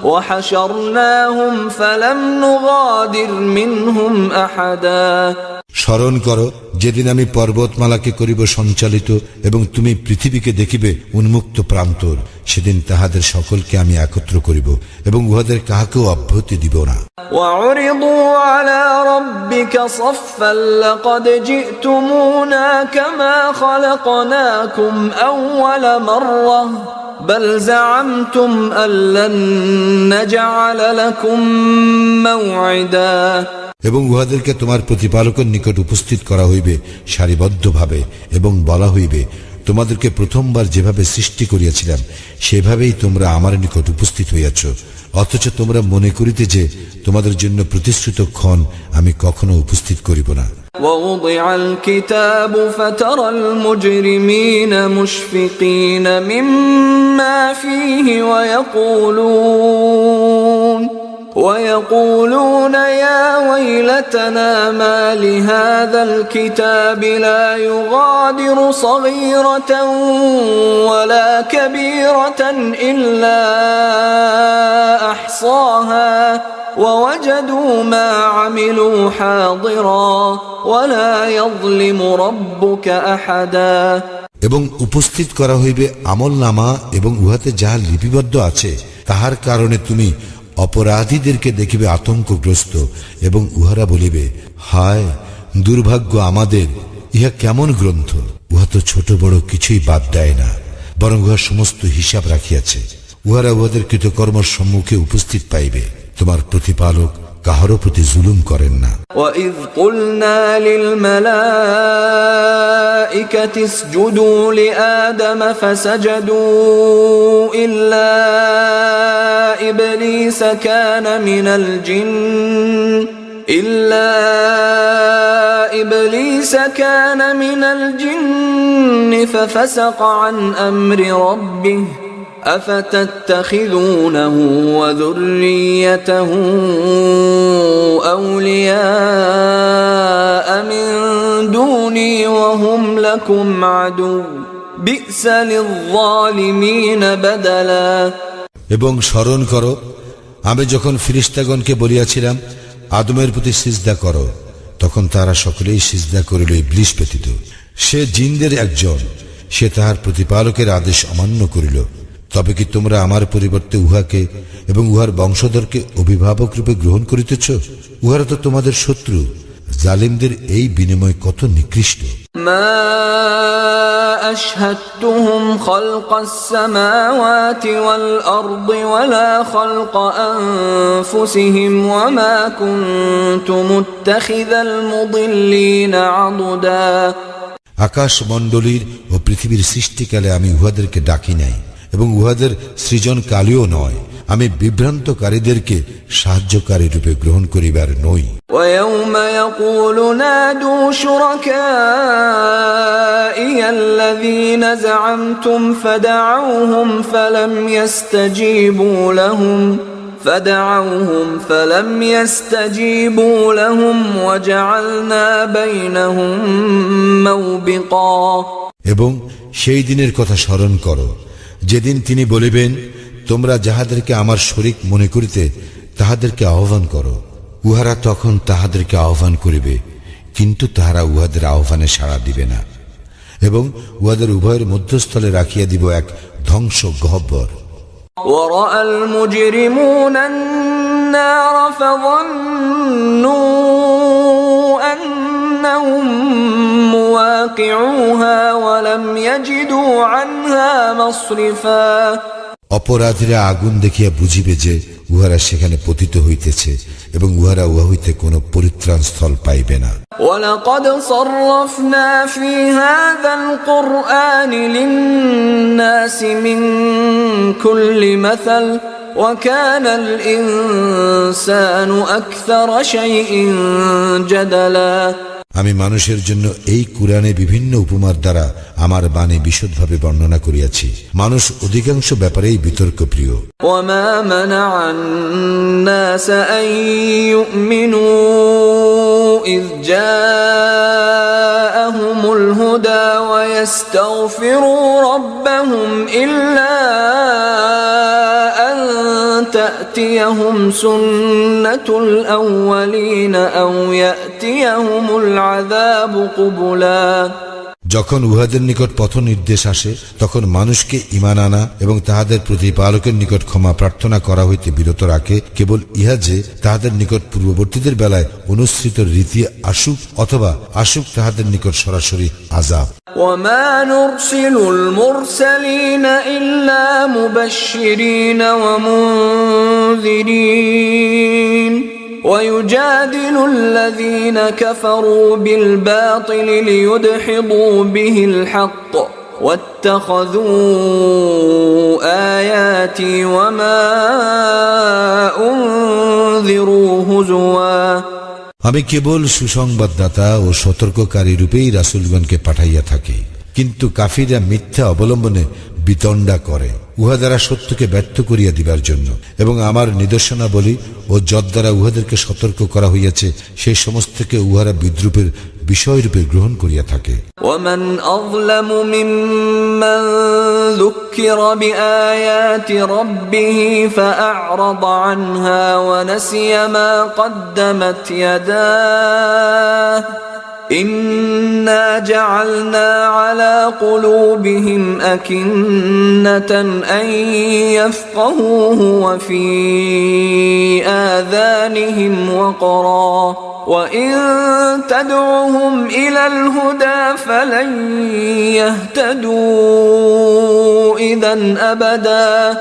وحشرناهم فلم نغادر منهم أحدا স্মরণ করো যেদিন আমি পর্বতমালাকে করিব সঞ্চালিত এবং তুমি পৃথিবীকে দেখিবে উন্মুক্ত প্রান্তর, সেদিন তাহাদের সকলকে আমি একত্র করিব এবং উহাদের কাহাকেও অব্যাহতি দিব না। وعرضوا على ربك صفا لقد جئتمونا كما خلقناكم أول مرة بل زعمتم أن لن نجعل لكم موعدا এবং উহাদেরকে তোমার প্রতিপালকের নিকট উপস্থিত করা হইবে সারিবদ্ধভাবে এবং বলা হইবে, তোমাদেরকে প্রথমবার যেভাবে সৃষ্টি করিয়াছিলাম সেভাবেই তোমরা আমার নিকট উপস্থিত হইয়াছ, অথচ তোমরা মনে করিতে যে তোমাদের জন্য প্রতিশ্রুত ক্ষণ আমি কখনো উপস্থিত করিব না। ووضع الكتاب فترى المجرمين مشفقين مما فيه ويقولون يا ويلتنا ما لهذا الكتاب لا يغادر صغيرة ولا كبيرة إلا أحصاها ووجدوا ما عملوا حاضرا ولا يظلم ربك أحدا এবং উপস্থিত করা হইবে আমলনামা এবং উহাতে যাহা লিপিবদ্ধ আছে, তাহার কারণে তুমি অপরাধীদেরকে দেখিবে আতঙ্কগ্রস্ত এবং উহারা বলিবে, হায় দুর্ভাগ্য আমাদের, ইহা কেমন গ্রন্থ, উহা তো ছোট বড় কিছুই বাদ দেয় না, বরং উহা সমস্ত হিসাব রাখিয়াছে। উহারা উহাদের কৃতকর্মের সম্মুখে উপস্থিত পাইবে। তোমার প্রতিপালক কাহারও প্রতি জুলুম করেন না। وَإِذْ قُلْنَا لِلْمَلَائِكَةِ اسْجُدُوا لِآدَمَ فَسَجَدُوا إِلَّا إِبْلِيسَ كَانَ مِنَ الْجِنِّ فَفَسَقَ عَنْ أَمْرِ رَبِّهِ أفتتخذونه وذريته أولياء من دوني وهم لكم عدو بئس للظالمين بدلا এবং স্মরণ করো আমি যখন ফেরেশতাগণকে বলিয়াছিলাম আদমের প্রতি সিজদা করো, তখন তারা সকলেই সিজদা করিল ইবলিস ব্যতীত। সে জিনদের একজন, সে তাহার প্রতিপালকের আদেশ অমান্য করিল। তবে কি তোমরা আমার পরিবর্তে উহাকে এবং উহার বংশধরকে অভিভাবক রূপে গ্রহণ করিতেছ? উহারা তো তোমাদের শত্রু। জালিমদের এই বিনিময় কত নিকৃষ্ট। মা আশহাদতুহুম খালকাস সামাওয়াতি ওয়াল আরদি ওয়ালা খালকা আনফুসিহিম ওয়া মা কুনতু মুত্তাখিযাল মুদিল্লিনা আদুদা। আকাশ মণ্ডলীর ও পৃথিবীর সৃষ্টিকালে আমি উহাদেরকে ডাকি নাই এবং উহাদের সৃজন কালেও নয়। আমি বিভ্রান্তকারীদেরকে সাহায্যকারী রূপে গ্রহণ করিবার নই। وَيَوْمَ يَقُولُ نَادُوا شُرَكَائِيَ الَّذِينَ زَعَمْتُمْ فَدَعَوْهُمْ فَلَمْ يَسْتَجِيبُوا لَهُمْ وَجَعَلْنَا بَيْنَهُمْ مَوْبِقًا। এবং সেই দিনের কথা স্মরণ করো যেদিন তিনি বলিবেন, তোমরা যাহাদেরকে আমার শরীক মনে করিতে তাহাদেরকে আহ্বান করো, উহারা তখন তাহাদেরকে আহ্বান করিবে, কিন্তু তাহারা উহাদের আহ্বানে সাড়া দিবে না, এবং উহাদের উভয়ের মধ্যস্থলে রাখিয়া দিব এক ধ্বংস গহ্বর। وَرَأَى الْمُجْرِمُونَ النَّارَ فَظَنُّوا أَنَّهُمْ مُوَاقِعُوهَا وَلَمْ يَجِدُوا عَنْهَا مَصْرِفًا। অপরাধীরা আগুন দেখিয়া বুঝিবে যে উহারা সেখানে পতিত হইতেছে, এবং উহারা উহা হইতে কোন পরিত্রাণ স্থল পাইবে না। وَلَقَدْ صَرَّفْنَا فِي هَذَا الْقُرْآنِ لِلنَّاسِ مِنْ كُلِّ مَثَلٍ وَكَانَ الْإِنسَانُ أَكْثَرَ شَيْءٍ جَدَلًا। আমি মানুষের জন্য এই কুরআনে বিভিন্ন উপমার দ্বারা আমার বাণী বিশদভাবে বর্ণনা করিয়াছি। মানুষ অধিকাংশ ব্যাপারেই বিতর্ক প্রিয়। وَمَا مَنَعَ النَّاسَ أَن يُؤْمِنُوا إِذْ جَاءَهُمُ الْهُدَى وَيَسْتَغْفِرُوا رَبَّهُمْ إِلَّا أَن تَأْتِيَهُمْ سُنَّةُ الْأَوَّلِينَ أَوْ يَأْتِيَهُمُ الْعَذَابُ قُبُلًا। যখন উহাদের নিকট পথ নির্দেশ আসে, তখন মানুষকে ঈমান আনা এবং তাহাদের প্রতিপালকের নিকট ক্ষমা প্রার্থনা করা হইতে বিরত রাখে, কেবল ইহা যে তাহাদের নিকট পূর্ববর্তীদের বেলায় অনুসৃত রীতি আসুক, অথবা আসুক তাহাদের নিকট সরাসরি আযাব। وَمَا نُرْسِلُ الْمُرْسَلِينَ إِلَّا مُبَشِّرِينَ وَمُنذِرِينَ وَيُجَادِلُ الَّذِينَ كَفَرُوا بِالْبَاطِلِ لِيُدْحِضُوا بِهِ الْحَقَّ وَاتَّخَذُوا آيَاتِي وَمَا أُنذِرُوا هُزُوًا। আমি কেবল সুসংবাদদাতা ও সতর্ককারী রূপেই রাসূলগণকে পাঠাইয়া থাকি, কিন্তু কাফিররা মিথ্যা অবলম্বনে বিতণ্ডা করে, উহা দ্বারা সত্যকে ব্যর্থ করিয়া দিবার জন্য, এবং আমার নিদর্শনাবলী ও যদ্বারা উহাদেরকে সতর্ক করা হইয়াছে সেই সমস্তকে উহারা বিদ্রুপের বিষয়রূপে গ্রহণ করিয়া থাকে। وَمَنْ أَظْلَمُ مِمَّنْ ذُكِّرَ بِآيَاتِ رَبِّهِ فَأَعْرَضَ عَنْهَا وَنَسِيَ مَا قَدَّمَتْ يَدَاهُ إِنَّا جَعَلْنَا عَلَى قُلُوبِهِمْ أَكِنَّةً أَن يَفْقَهُوهُ وَفِي آذَانِهِمْ وَقْرًا وَإِن تَدْعُهُمْ إِلَى الْهُدَى فَلَن يَهْتَدُوا إِذًا أَبَدًا।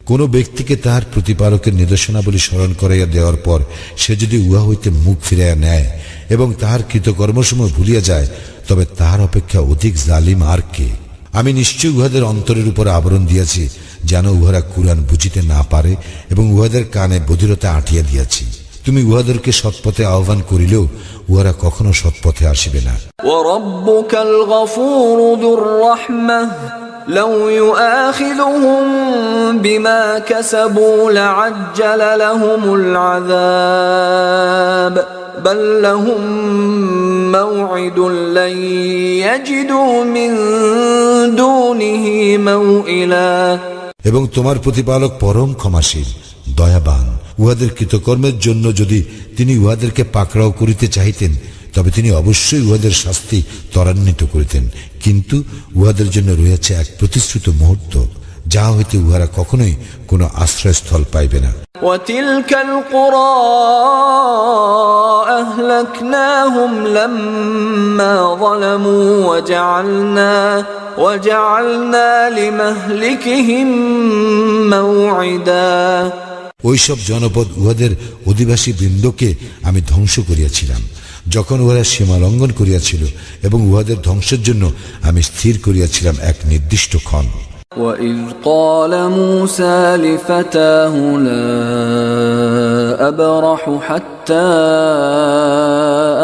কোন ব্যক্তিকে তাহার প্রতিপালকের নিদর্শনাবলী স্মরণ করাইয়া দেওয়ার পর সে যদি উহা হইতে মুখ ফিরাইয়া নেয় এবং তাহার কৃতকর্মসমূহ ভুলিয়া যায়, তবে তাহার অপেক্ষা অধিক জালিম আর কে? আমি নিশ্চয় উহাদের অন্তরের উপর আবরণ দিয়াছি, যেন উহারা কুরআন বুঝিতে না পারে, এবং উহাদের কানে বধিরতা আঁটিয়া দিয়াছি। তুমি উহাদেরকে সৎপথে আহ্বান করিলেও উহারা কখনো সৎপথে আসিবে না। وَرَبُّكَ الْغَفُورُ ذُو الرَّحْمَةِ لَوْ يُؤَاخِذُهُم بِمَا كَسَبُوا لَعَجَّلَ لَهُمُ الْعَذَابَ بَل لَّهُم مَّوْعِدٌ لَّن يَجِدُوا مِن دُونِهِ مَوْئِلًا। এবং তোমার প্রতিপালক পরম ক্ষমাশীল, দয়াবান। উহাদের কৃতকর্মের জন্য যদি তিনি উহাদেরকে পাকড়াও করিতে চাহিতেন, তবে তিনি অবশ্যই উহাদের শাস্তি ত্বরান্বিত করিতেন, কিন্তু উহাদের জন্য রয়েছে এক প্রতিশ্রুত মুহূর্ত, যাহা হইতে উহারা কখনোই কোনো আশ্রয়স্থল পাইবে না। وَتِلْكَ الْقُرَى أَهْلَكْنَاهُمْ لَمَّا ظَلَمُوا وَجَعَلْنَا لِمَهْلِكِهِم مَّوْعِدًا। ওইসব জনপদ উহাদের অধিবাসী বৃন্দকে আমি ধ্বংস করিয়াছিলাম যখন উহারা সীমা লঙ্ঘন করিয়াছিল, এবং উহাদের ধ্বংসের জন্য আমি স্থির করিয়াছিলাম এক নির্দিষ্ট ক্ষণ। وَإِذْ قَالَ مُوسَى لِفَتَاهُ لَا أَبْرَحُ حَتَّى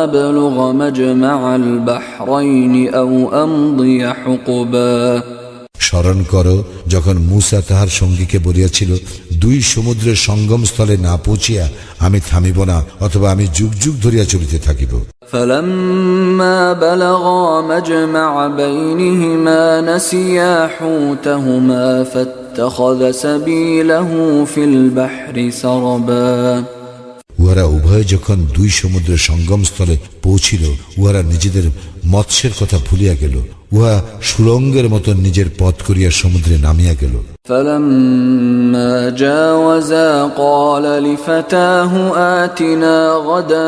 أَبْلُغَ مَجْمَعَ الْبَحْرَيْنِ أَوْ أَمْضِيَ حُقُبًا। স্মরণ করো যখন মূসা তাহার সঙ্গীকে বলিয়াছিল, দুই সমুদ্রের সঙ্গম স্থলে না পৌঁছিয়া আমি থামিব না, অথবা আমি যুগ যুগ ধরিয়া চলিতে থাকিব। فَلَمَّا بَلَغَا مَجْمَعَ بَيْنِهِمَا نَسِيَا حُوتَهُمَا فَاتَّخَذَ سَبِيلَهُ فِي الْبَحْرِ سَرَبًا। উহারা উভয়ে যখন দুই সমুদ্রের সঙ্গমস্থলে পৌঁছিল, উহারা নিজেদের মৎস্যের কথা ভুলিয়া গেল। উহা সুরঙ্গের মতো নিজের পথ করিয়া সমুদ্রে নামিয়া গেল। فلما جاوزا قال لفتاه آتنا غداءنا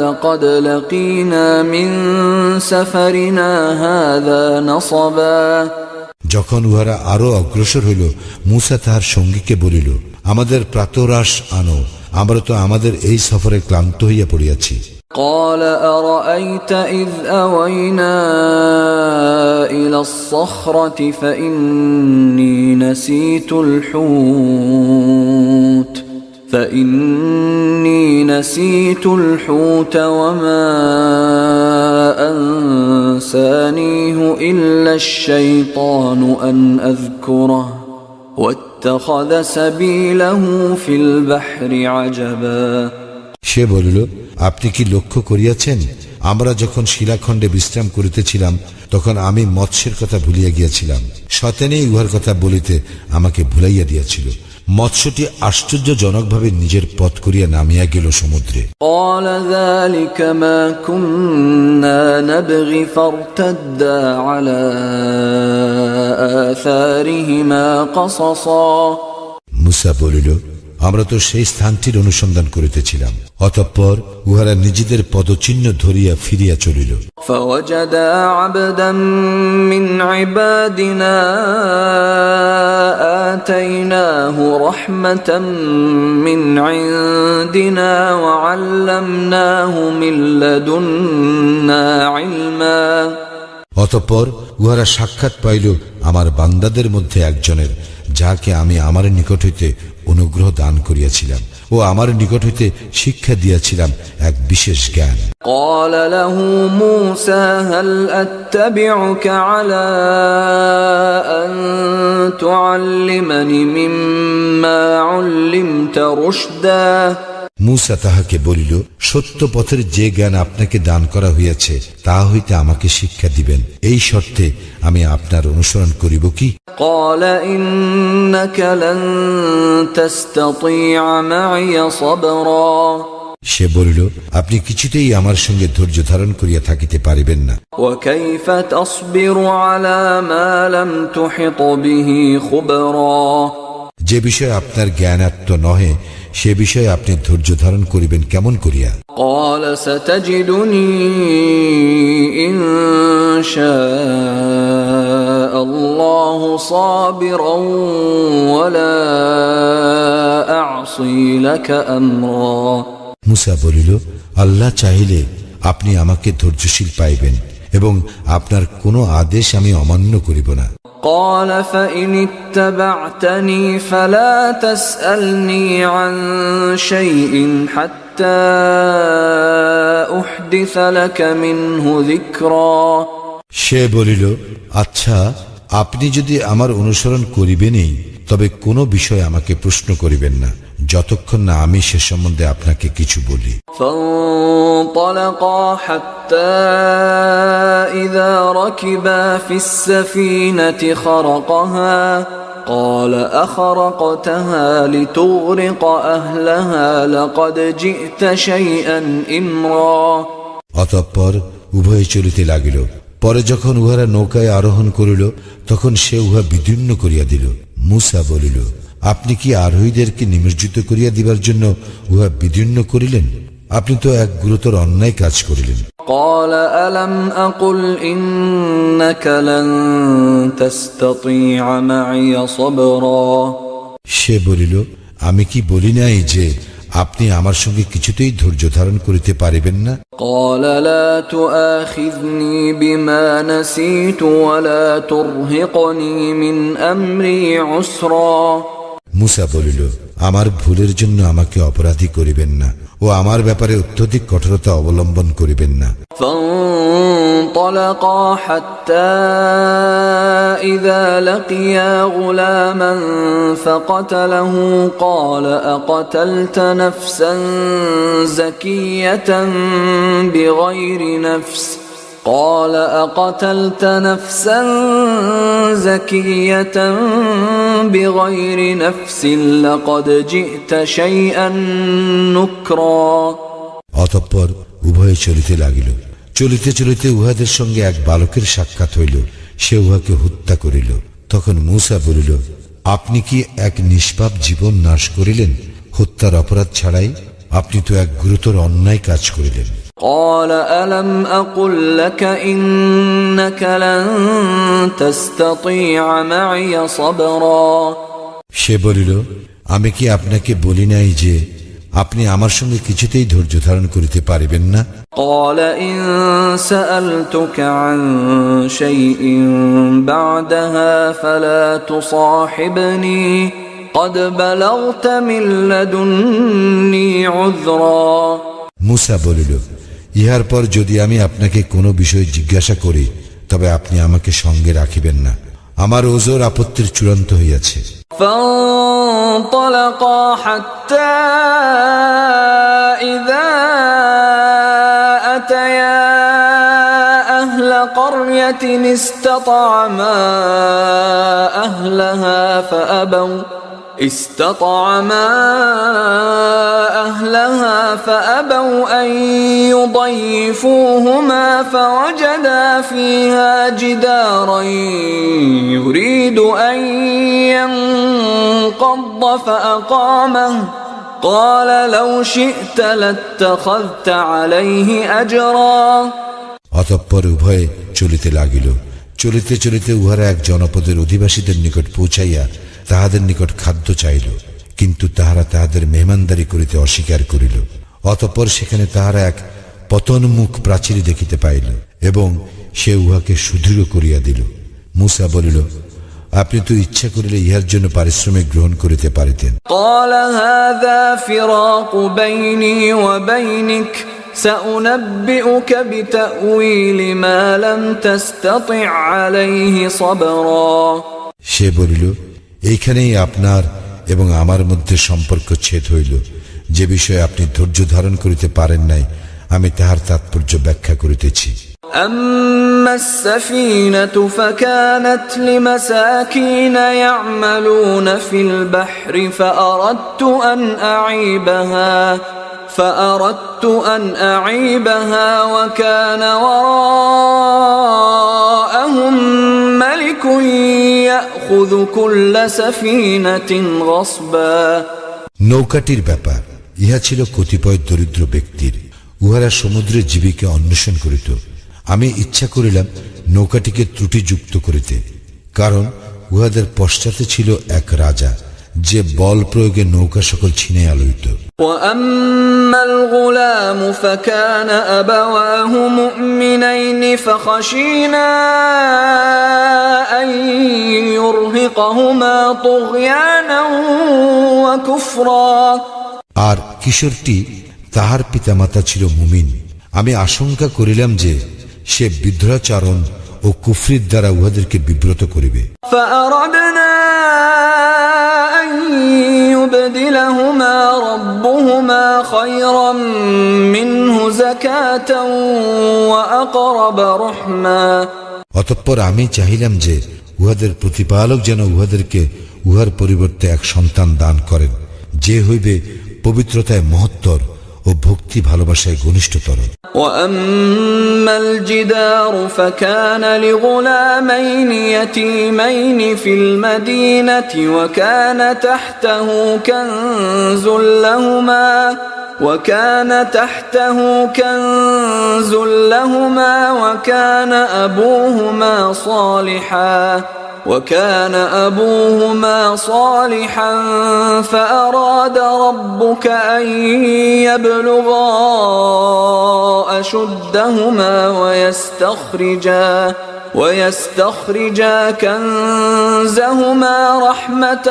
لقد لقينا من سفرنا هذا نصبا। যখন উহারা আরো অগ্রসর হইল, মূসা তাহার সঙ্গীকে বলিল, আমাদের প্রাতরাশ আনো, আমরা তো আমাদের এই সফরে ক্লান্ত হইয়া পড়িয়াছি। قال أرأيت إذ أوينا إلى الصخرة فإني نسيت الحوت وما أنسانيه إلا الشيطان أن أذكره واتخذ سبيله في البحر عجبا। সে বলিল, আপনি কি লক্ষ্য করিয়াছেন, আমরা যখন শিলাখণ্ডে বিশ্রাম করিতেছিলাম তখন আমি মৎস্যের কথা ভুলিয়া গিয়াছিলাম। শয়তানই উহার কথা বলিতে আমাকে ভুলাইয়া দিয়াছিল। মৎস্যটি আশ্চর্যজনকভাবে নিজের পথ করিয়া নামিয়া গেল সমুদ্রে। قال ذلك ما كنا نبغي فارتدا على آثارهما قصصا। মূসা বলিল, আমরা তো সেই স্থানটির অনুসন্ধান করিতেছিলাম। অতঃপর উহারা নিজেদের পদচিহ্ন ধরিয়া ফিরিয়া চলিল। فوجدا عبدا من عبادنا آتيناه رحمة من عندنا وعلمناه من لدنا علما। অতঃপর উহারা সাক্ষাৎ পাইল আমার বান্দাদের মধ্যে একজনের, যাকে আমি আমার নিকট হইতে অনুগ্রহ দান করিয়াছিলাম ও আমার নিকট হইতে শিক্ষা দিয়াছিলাম এক বিশেষ জ্ঞান। قال له موسى هل أتبعك على أن تعلمني مما علمت رشدا। মূসা তাহাকে বলিল, সত্য পথের যে জ্ঞান আপনাকে দান করা হইয়াছে তা হইতে আমাকে শিক্ষা দিবেন, এই শর্তে আমি আপনার অনুসরণ করিব কি? قال إنك لن تستطيع معي صبرا। সে বলিল, আপনি কিছুতেই আমার সঙ্গে ধৈর্য ধারণ করিয়া থাকিতে পারিবেন না। وكيف تصبر على ما لم تحط به خبرا। যে বিষয়ে আপনার জ্ঞানাত্ম নহে সে বিষয়ে আপনি ধৈর্য ধারণ করিবেন কেমন করিয়া? قال ستجدني إن شاء الله صابرا ولا أعصي لك أمرا। মূসা বলিল, আল্লাহ চাহিলে আপনি আমাকে ধৈর্যশীল পাইবেন এবং আপনার কোনো আদেশ আমি অমান্য করিব না। قال فإن اتبعتني فلا تسألني عن شيء حتى أحدث لك منه ذكرا। সে বলিল, আচ্ছা, আপনি যদি আমার অনুসরণ করিবেনই তবে কোনো বিষয় আমাকে প্রশ্ন করিবেন না, যতক্ষণ না আমি সে সম্বন্ধে আপনাকে কিছু বলি। فانطلقا حتى إذا ركبا في السفينة خرقها قال أخرقتها لتغرق أهلها لقد جئت شيئا إمرا। অতঃপর উভয়ে চলিতে লাগিল। পরে যখন উহারা নৌকায় আরোহণ করিল তখন সে উহা বিদীর্ণ করিয়া দিল। মূসা বলিল, আপনি কি আরোহীদেরকে নিমজ্জিত করিয়া দিবার জন্য উহা বিদীর্ণ করিলেন? আপনি তো এক গুরুতর অন্যায় কাজ করিলেন। قال ألم أقل إنك لن تستطيع معي صبرا। সে বলিল, আমি কি বলি নাই যে আপনি আমার সঙ্গে কিছুতেই ধৈর্য ধারণ করিতে পারিবেন না? قال لا تؤاخذني بما نسيت ولا ترهقني من أمري عسرا। মূসা বলিল, আমার ভুলের জন্য আমাকে অপরাধী করিবেন না ও আমার ব্যাপারে অত্যধিক কঠোরতা অবলম্বন করিবেন না। فانطلقا حتى إذا لقيا غلاما فقتله قال أقتلت نفسا زكية بغير نفس قال أقتلت نفسا زكية بغير نفس لقد جئت شيئا نكرا। অতঃপর উভয়ে চলিতে লাগিল। চলিতে চলিতে উহাদের সঙ্গে এক বালকের সাক্ষাৎ হইল, সে উহাকে হত্যা করিল। তখন মূসা বলিল, আপনি কি এক নিষ্পাপ জীবন নাশ করিলেন হত্যার অপরাধ ছাড়াই? আপনি তো এক গুরুতর অন্যায় কাজ করিলেন। قال ألم أقل لك إنك لن تستطيع معي صبرا। সে বলিল, আমি কি আপনাকে বলি নাই যে আপনি আমার সঙ্গে কিছুতেই ধৈর্য ধারণ করিতে পারিবেন না? قال إن سألتك عن شيء بعدها فلا تصاحبني قد بلغت من لدني عذرا। মূসা বলিল, ইহার পর যদি আমি আপনাকে কোনো বিষয় জিজ্ঞাসা করি তবে আপনি আমাকে সঙ্গে রাখিবেন না, আমার ওজর আপত্তির চূড়ান্ত হইয়াছে। فانطلقا حتى إذا أتيا أهل قرية استطعما أهلها فأبوا أن يضيفوهما فوجدا فيها جدارا يريد أن ينقض فأقامه قال لو شئت لاتخذت عليه أجرا। অতঃপর উভয়ে চলিতে লাগিল। চলিতে চলিতে উহারা এক জনপদের অধিবাসীদের নিকট পৌঁছাইয়া তাহাদের নিকট খাদ্য চাইল, কিন্তু তাহারা তাহাদের মেহমানদারি করিতে অস্বীকার করিল। অতঃপর সেখানে তাহারা এক পতনমুখ প্রাচীর দেখিতে পাইল এবং সে উহাকে সুদৃঢ় করিয়া দিল। মূসা বলিল, আপনি তো ইচ্ছা করিলে ইহার জন্য পারিশ্রমিক গ্রহণ করিতে পারিতেন। قال هذا فراق بيني وبينك سأنبئك بتأويل ما لم تستطع عليه صبرا। সে বলিল, এইখানেই আপনার এবং আমার মধ্যে সম্পর্ক ছেদ হইল। যে বিষয়ে আপনি ধৈর্য ধারণ করিতে পারেন নাই আমি তাহার তাৎপর্য ব্যাখ্যা করিতেছি। أما السفينة فكانت لمساكين يعملون في البحر فأردت أن أعيبها وكان وراءهم ملك يأخذ كل سفينة غصبا। নৌকাটির ব্যাপার ইহা ছিল কতিপয় দরিদ্র ব্যক্তির, উহারা সমুদ্রের জীবিকা অন্বেষণ করিত। আমি ইচ্ছা করিলাম নৌকাটিকে ত্রুটিযুক্ত করিতে, কারণ উহাদের পশ্চাতে ছিল এক রাজা যে বল প্রয়োগে নৌকা সকল ছিনাইয়া লইত। وأما الغلام فكان أبواه مؤمنين فخشينا أن يرهقهما طغيانا وكفرا। আর কিশোরটি তাহার পিতামাতা ছিল মুমিন, আমি আশঙ্কা করিলাম যে সে বিদ্রোহাচরণ ও কুফরির দ্বারা উহাদেরকে বিব্রত করিবে। فأردنا أن يبدلهما ربهما خيرا منه زكاة وأقرب رحما। অতঃপর আমি চাহিলাম যে উহাদের প্রতিপালক যেন উহাদেরকে উহার পরিবর্তে এক সন্তান দান করেন, যে হইবে পবিত্রতায় মহত্তর ও ভক্তি ভালোবাসায় ঘনিষ্ঠতর। وأما الجدار فكان لغلامين يتيمين في المدينة وكان تحته كنز لهما وكان أبوهما صالحا فأراد ربك أن يبلغا أشدهما ويستخرجا كنزهما رحمة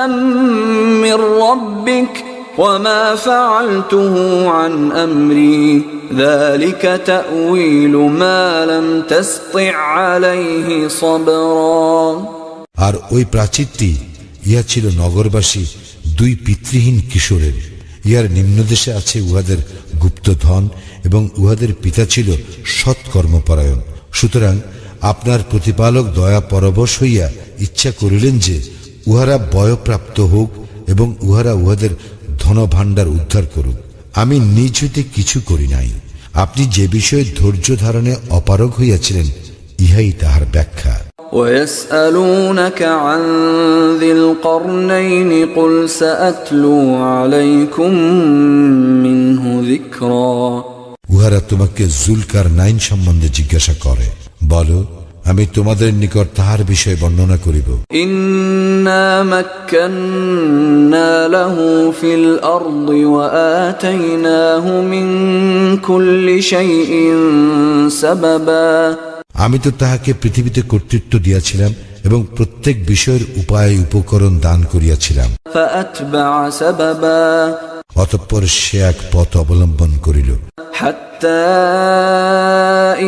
من ربك وما فعلته عن أمري ذلك تأويل ما لم تستطع عليه صبرا। আর ওই প্রাচীরটি ইহা ছিল নগরবাসী দুই পিতৃহীন কিশোরের। ইহার নিম্নদেশে আছে উহাদের গুপ্তধন এবং উহাদের পিতা ছিল সৎকর্মপরায়ণ। সুতরাং আপনার প্রতিপালক দয়া পরবশ হইয়া ইচ্ছা করিলেন যে উহারা বয়প্রাপ্ত হোক এবং উহারা উহাদের ধনভাণ্ডার উদ্ধার করুক। আমি নিজ হইতে কিছু করি নাই। আপনি যে বিষয়ে ধৈর্য ধারণে অপারগ হইয়াছিলেন, ইহাই তাহার ব্যাখ্যা। ويسألونك عن ذي القرنين قل سأتلو عليكم منه ذكرا। উহারা তোমাকে জুলকার নাইন সম্বন্ধে জিজ্ঞাসা করে, বলো, আমি তোমাদের নিকট তাহার বিষয়ে বর্ণনা করিব। ইন্না মাক্কান্না লাহু ফিল আরদি ওয়া আতাইনাহু মিন কুল্লি শাইইন সাবাবা। আমি তো তাহাকে পৃথিবীতে কর্তৃত্ব দিয়াছিলাম এবং প্রত্যেক বিষয়ের উপায় উপকরণ দান করিয়াছিলাম। ফাআতবা'a সাবাবা। অতঃপর সে এক পথ অবলম্বন করিল। হাত্তা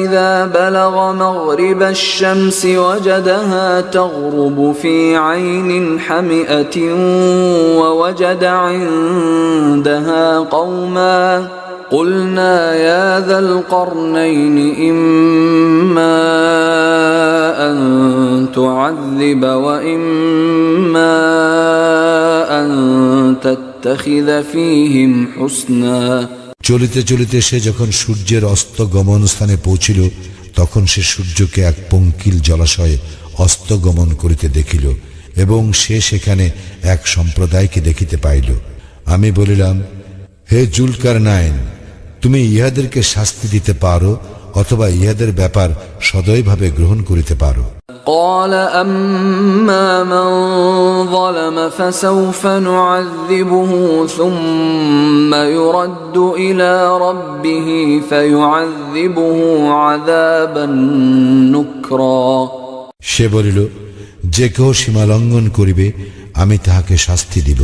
ইযা বালাগা মাগরিবাশ শামসি ওয়াজাদাহা তাগরুবু ফি আইনিন হামিআতিন ওয়া ওয়াজাদা ইনদাহা কওমা قلنا يا ذا القرنين إما أن تعذب وإما أن تتخذ فيهم حسنا। চলিতে চলিতে সে যখন সূর্যের অস্ত গমন স্থানে পৌঁছিল, তখন সে সূর্যকে এক পঙ্কিল জলাশয়ে অস্ত গমন করিতে দেখিল এবং সে সেখানে এক সম্প্রদায়কে দেখিতে পাইল। আমি বলিলাম, হে জুলকার নাইন, তুমি ইহাদেরকে শাস্তি দিতে পারো অথবা ইহাদের ব্যাপার সদয়ভাবে গ্রহণ করিতে পারো। قال أما من ظلم فسوف نعذبه ثم يرد إلى ربه فيعذبه عذابا نكرا। সে বলিল, যে কেহ সীমা লঙ্ঘন করিবে আমি তাহাকে শাস্তি দিব,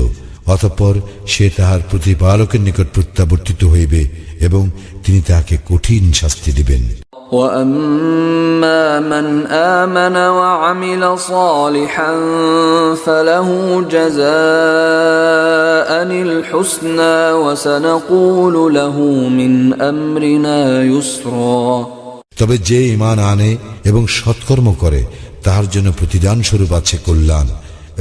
অতঃপর সে তাহার প্রতিপালকের নিকট প্রত্যাবর্তিত হইবে এবং তিনি তাহাকে কঠিন শাস্তি দিবেন। وَأَمَّا مَنْ آمَنَ وَعَمِلَ صَالِحًا فَلَهُ جَزَاءً الْحُسْنَى وَسَنَقُولُ لَهُ مِنْ أَمْرِنَا يُسْرًا। তবে যে ঈমান আনে এবং সৎকর্ম করে তাহার জন্য প্রতিদান স্বরূপ আছে কল্যাণ,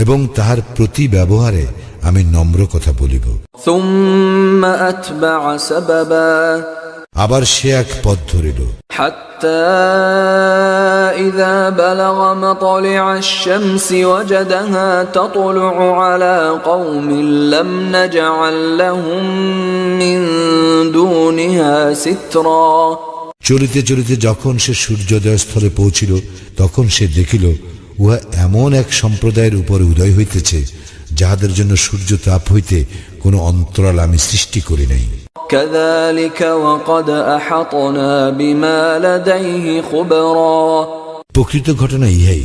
এবং তাহার প্রতি ব্যবহারে আমি নম্র কথা বলিব। ثُمَّ أَتْبَعَ سَبَبًا। আবার সে এক পথ ধরিল। حتى إذا بلغ مطلع الشمس وجدها تطلع على قوم لم نجعل لهم من دونها سترا। চলিতে চলিতে যখন সে সূর্যোদয় স্থলে পৌঁছিল, তখন সে দেখিল উহা এমন এক সম্প্রদায়ের উপরে উদয় হইতেছে যাহাদের জন্য সূর্য তাপ হইতে কোনো অন্তরাল আমি সৃষ্টি করি নাই। كذلك وقد أحطنا بما لديه خبرا। প্রকৃত ঘটনা ইহাই,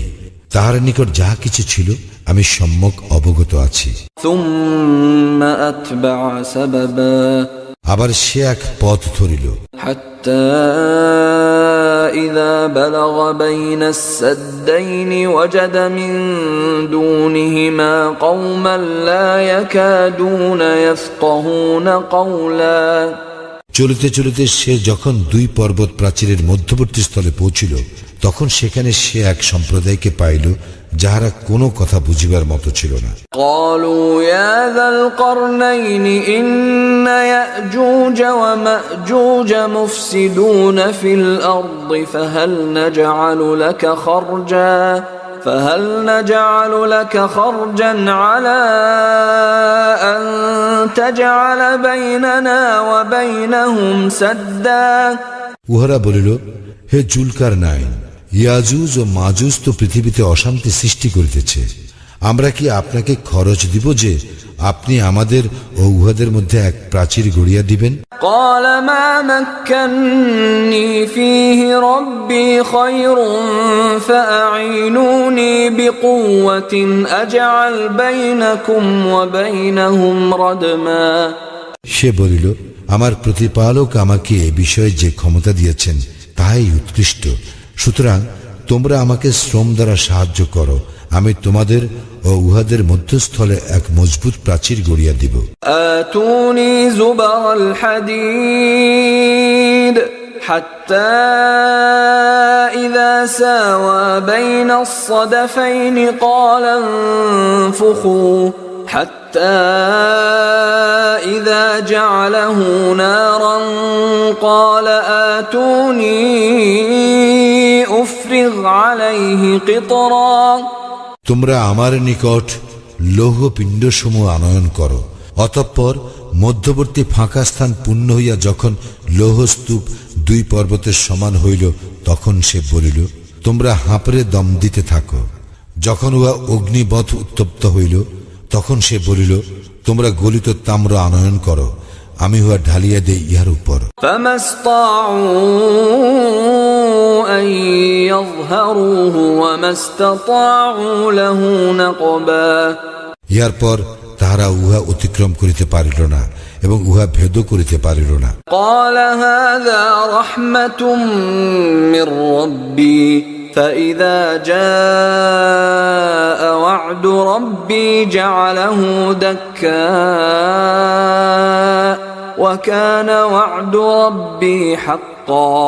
তাহার নিকট যাহা কিছু ছিল আমি সম্যক অবগত আছি। ثم أتبع سببا। আবার সে এক পথ ধরিল। حتى إذا بلغ بين السدين وجد من دونهما قوما لا يكادون يفقهون قولا। চলিতে চলিতে সে যখন দুই পর্বত প্রাচীরের মধ্যবর্তী স্থলে পৌঁছিল, তখন সেখানে সে এক সম্প্রদায়কে পাইল যাহারা কোনো কথা বুঝিবার মতো ছিল না। قالوا يا ذا القرنين إن يأجوج ومأجوج مفسدون في الأرض فهل نجعل لك خرجا على أن تجعل بيننا وبينهم سدا। উহারা বলিল, হে জুলকার নাইন, ইয়াজুজ ও মাজুজ তো পৃথিবীতে অশান্তি সৃষ্টি করিতেছে, আমরা কি আপনাকে খরচ দিব যে আপনি আমাদের ও উহাদের মধ্যে এক প্রাচীর গড়িয়া দিবেন? قال ما مكنني فيه ربي خير فأعينوني بقوة أجعل بينكم وبينهم ردما। সে বলিল, আমার প্রতিপালক আমাকে এ বিষয়ে যে ক্ষমতা দিয়েছেন তাই উৎকৃষ্ট, সুতরাং তোমরা আমাকে শ্রম দ্বারা সাহায্য করো, আমি তোমাদের ও উহাদের মধ্যস্থলে এক মজবুত প্রাচীর গড়িয়া দিব। আতুনি যুবাল হাদিদ হাত্তা ইযা সাওয়া বাইনা الصدفين قال ينفخوا حتى إذا جعله نارا قال آتوني أفرغ عليه قطرا তোমরা আমার নিকট লৌহ পিণ্ডসমূহ আনয়ন করো, অতঃপর মধ্যবর্তী ফাঁকা স্থান পূর্ণ হইয়া যখন লৌহস্তূপ 2 পর্বতের সমান হইল, তখন সে বলিল, তোমরা হাঁপড়ে দম দিতে থাকো। যখন উহা অগ্নিবৎ উত্তপ্ত হইল, তখন সে বলিল, তোমরা গলিত তাম্র আনয়ন করো, আমি উহা ঢালিয়া দেই ইহার উপর। فما استطاعوا أن يظهروه وما استطاعوا له نقبا ইহার পর তাহারা উহা অতিক্রম করিতে পারিল না এবং উহা ভেদ করিতে পারিল না। قال هذا رحمة من ربي فإذا جاء وعد ربي جعله دكاء وكان وعد ربي حقا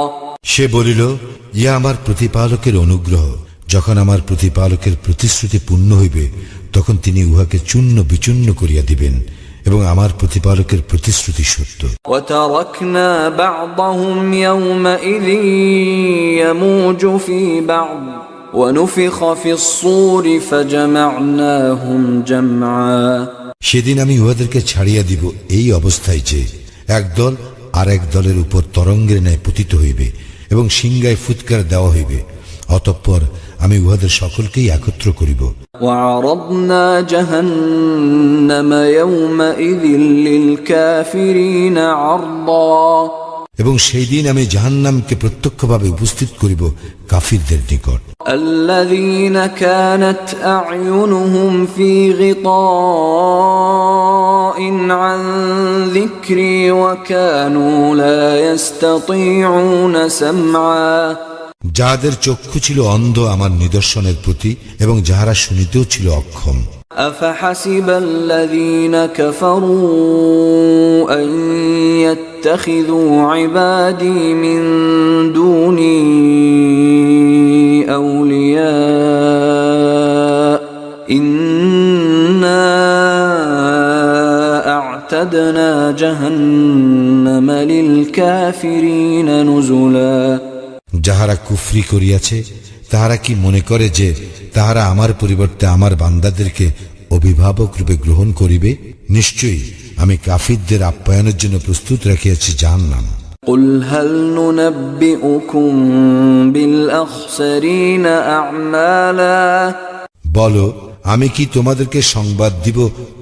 সে বলিল, ইয়া আমার প্রতিপালকের অনুগ্রহ, যখন আমার প্রতিপালকের প্রতিশ্রুতি পূর্ণ হইবে তখন তিনি উহাকে চূর্ণ বিচূর্ণ করিয়া দিবেন এবং আমার প্রতিপালকের প্রতিশ্রুতি সত্য। وتركنا بعضهم يومئذ يموج في بعض ونفخ في الصور فجمعناهم جمعا সেদিন আমি উহাদেরকে ছাড়িয়া দিব এই অবস্থায় যে একদল আর এক দলের উপর তরঙ্গের ন্যায় পতিত হইবে এবং সিংহায় ফুৎকার দেওয়া হইবে, অতঃপর আমি উহাদের সকলকেই একত্র করিব। وعرضنا جهنم يومئذ للكافرين عرضا এবং সেই দিন আমি জাহান্নামকে প্রত্যক্ষভাবে উপস্থিত করিব কাফিরদের নিকট। الذين كانت أعينهم في غطاء عن ذكري وكانوا لا يستطيعون سمعا যাহাদের চক্ষু ছিল অন্ধ আমার নিদর্শনের প্রতি এবং যাহারা শুনিতেও ছিল অক্ষম। أفحسب الذين كفروا أن يتخذوا عبادي من دوني أولياء إنا أعتدنا جهنم للكافرين نزلا যাহারা কুফরি করিয়াছে তাহারা কি মনে করে যে তাহারা আমার পরিবর্তে আমার বান্দাদেরকে অভিভাবক রূপে গ্রহণ করিবে? নিশ্চয়ই আমি কাফিরদের আপ্যায়নের জন্য প্রস্তুত রাখিয়াছি জাহান্নাম। قل هل ننبئكم بالأخسرين أعمالا বলো, আমি কি তোমাদেরকে সংবাদ দিব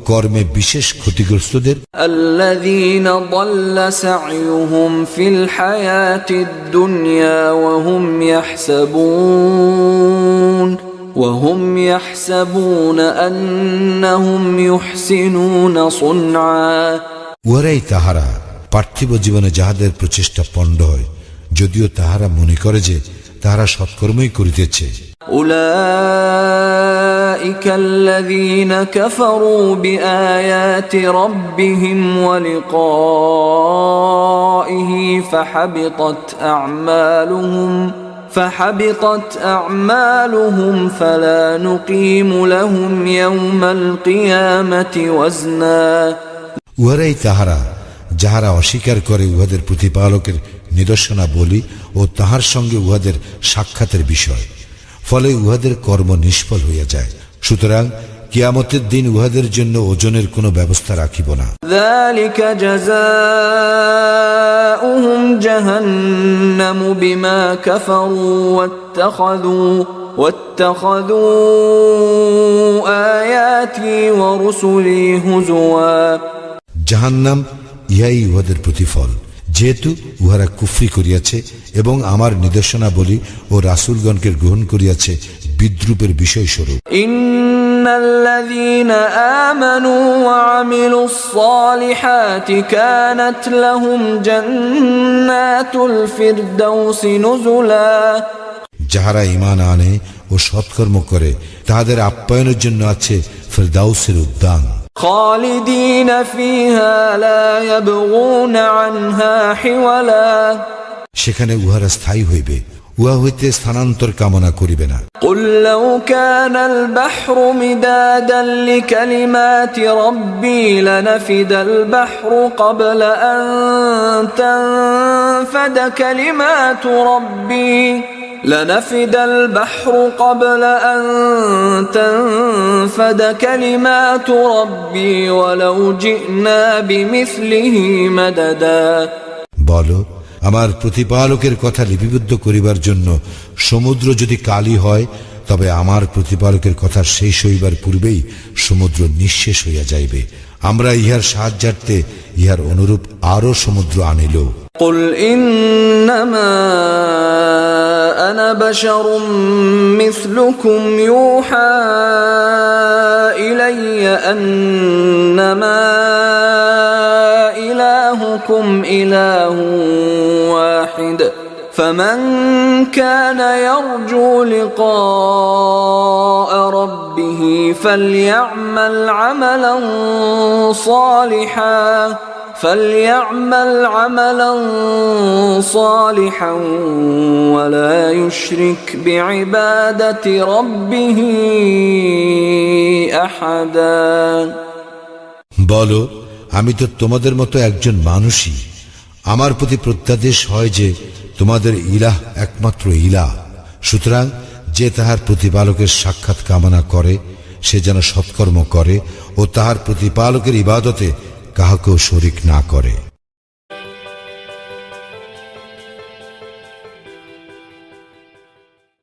কর্মে বিশেষ ক্ষতিগ্রস্তদের? الذين ضل سعيهم في الحياة الدنيا وهم يحسبون أنهم يحسنون صنعا উহারাই তাহারা পার্থিব জীবনে যাহাদের প্রচেষ্টা পণ্ড হয়, যদিও তাহারা মনে করে যে তাহারা সৎকর্মই করিতেছে। أولئك الذين كفروا بآيات ربهم ولقائه فحبطت أعمالهم فلا نقيم لهم يوم القيامة وزنا উহারাই তাহারা যাহারা অস্বীকার করে উহাদের প্রতিপালকের নিদর্শনাবলী ও তাহার সঙ্গে উহাদের সাক্ষাতের বিষয়, ফলে উহাদের কর্ম নিষ্ফল হইয়া যায়। সুতরাং কিয়ামতের দিন উহাদের জন্য ওজনের কোনো ব্যবস্থা রাখিব না। ذلك جزاؤهم جهنم بما كفروا واتخذوا آياتي ورسلي هزوا জাহান্নাম ইহাই উহাদের প্রতিফল, যেহেতু উহারা কুফরি করিয়াছে এবং আমার নিদর্শনাবলী ও রাসূলগণকে গ্রহণ করিয়াছে বিদ্রূপের বিষয়স্বরূপ। ইন্নাল্লাযীনা আমানু ওয়া আমিলুস সালিহাতি কানাত লাহুম জান্নাতুল ফিরদাউসি নুজুলা যাহারা ঈমান আনে ও সৎকর্ম করে তাহাদের আপ্যায়নের জন্য আছে ফিরদাউসের উদ্যান। খালিদিনা ফিহা লা ইয়াবগুনা আনহা হিওয়ালা সেখানে উহারা স্থায়ী হইবে, উহা হইতে স্থানান্তর কামনা করিবে না। قل لو كان البحر مدادا لكلمات ربي لنفد البحر قبل أن تنفد كلمات ربي لنفد البحر قبل أن تنفد كلمات ربي ولو جئنا بمثله مددا বলো, আমার প্রতিপালকের কথা লিপিবদ্ধ করিবার জন্য সমুদ্র যদি কালি হয়, তবে আমার প্রতিপালকের কথা শেষ হইবার পূর্বেই সমুদ্র নিঃশেষ হইয়া যাইবে। আমরা ইহার সাহায্যার্থে ইহার অনুরূপ আরো সমুদ্র আনিল। قل إنما أنا بشر مثلكم يوحى إلي أنما إلهكم إله واحد فمن كان يرجو لقاء ربه فليعمل عملا صالحا ولا يشرك بعبادة ربه أحدا বলো, আমি তো তোমাদের মতো একজন মানুষই। আমার প্রতি প্রত্যাদেশ হয় যে তোমাদের ইলাহ একমাত্র ইলাহ। সুতরাং যে তাহার প্রতিপালকের সাক্ষাৎ কামনা করে সে যেন সৎকর্ম করে ও তাহার প্রতিপালকের ইবাদতে কাহাকেও শরীক না করে।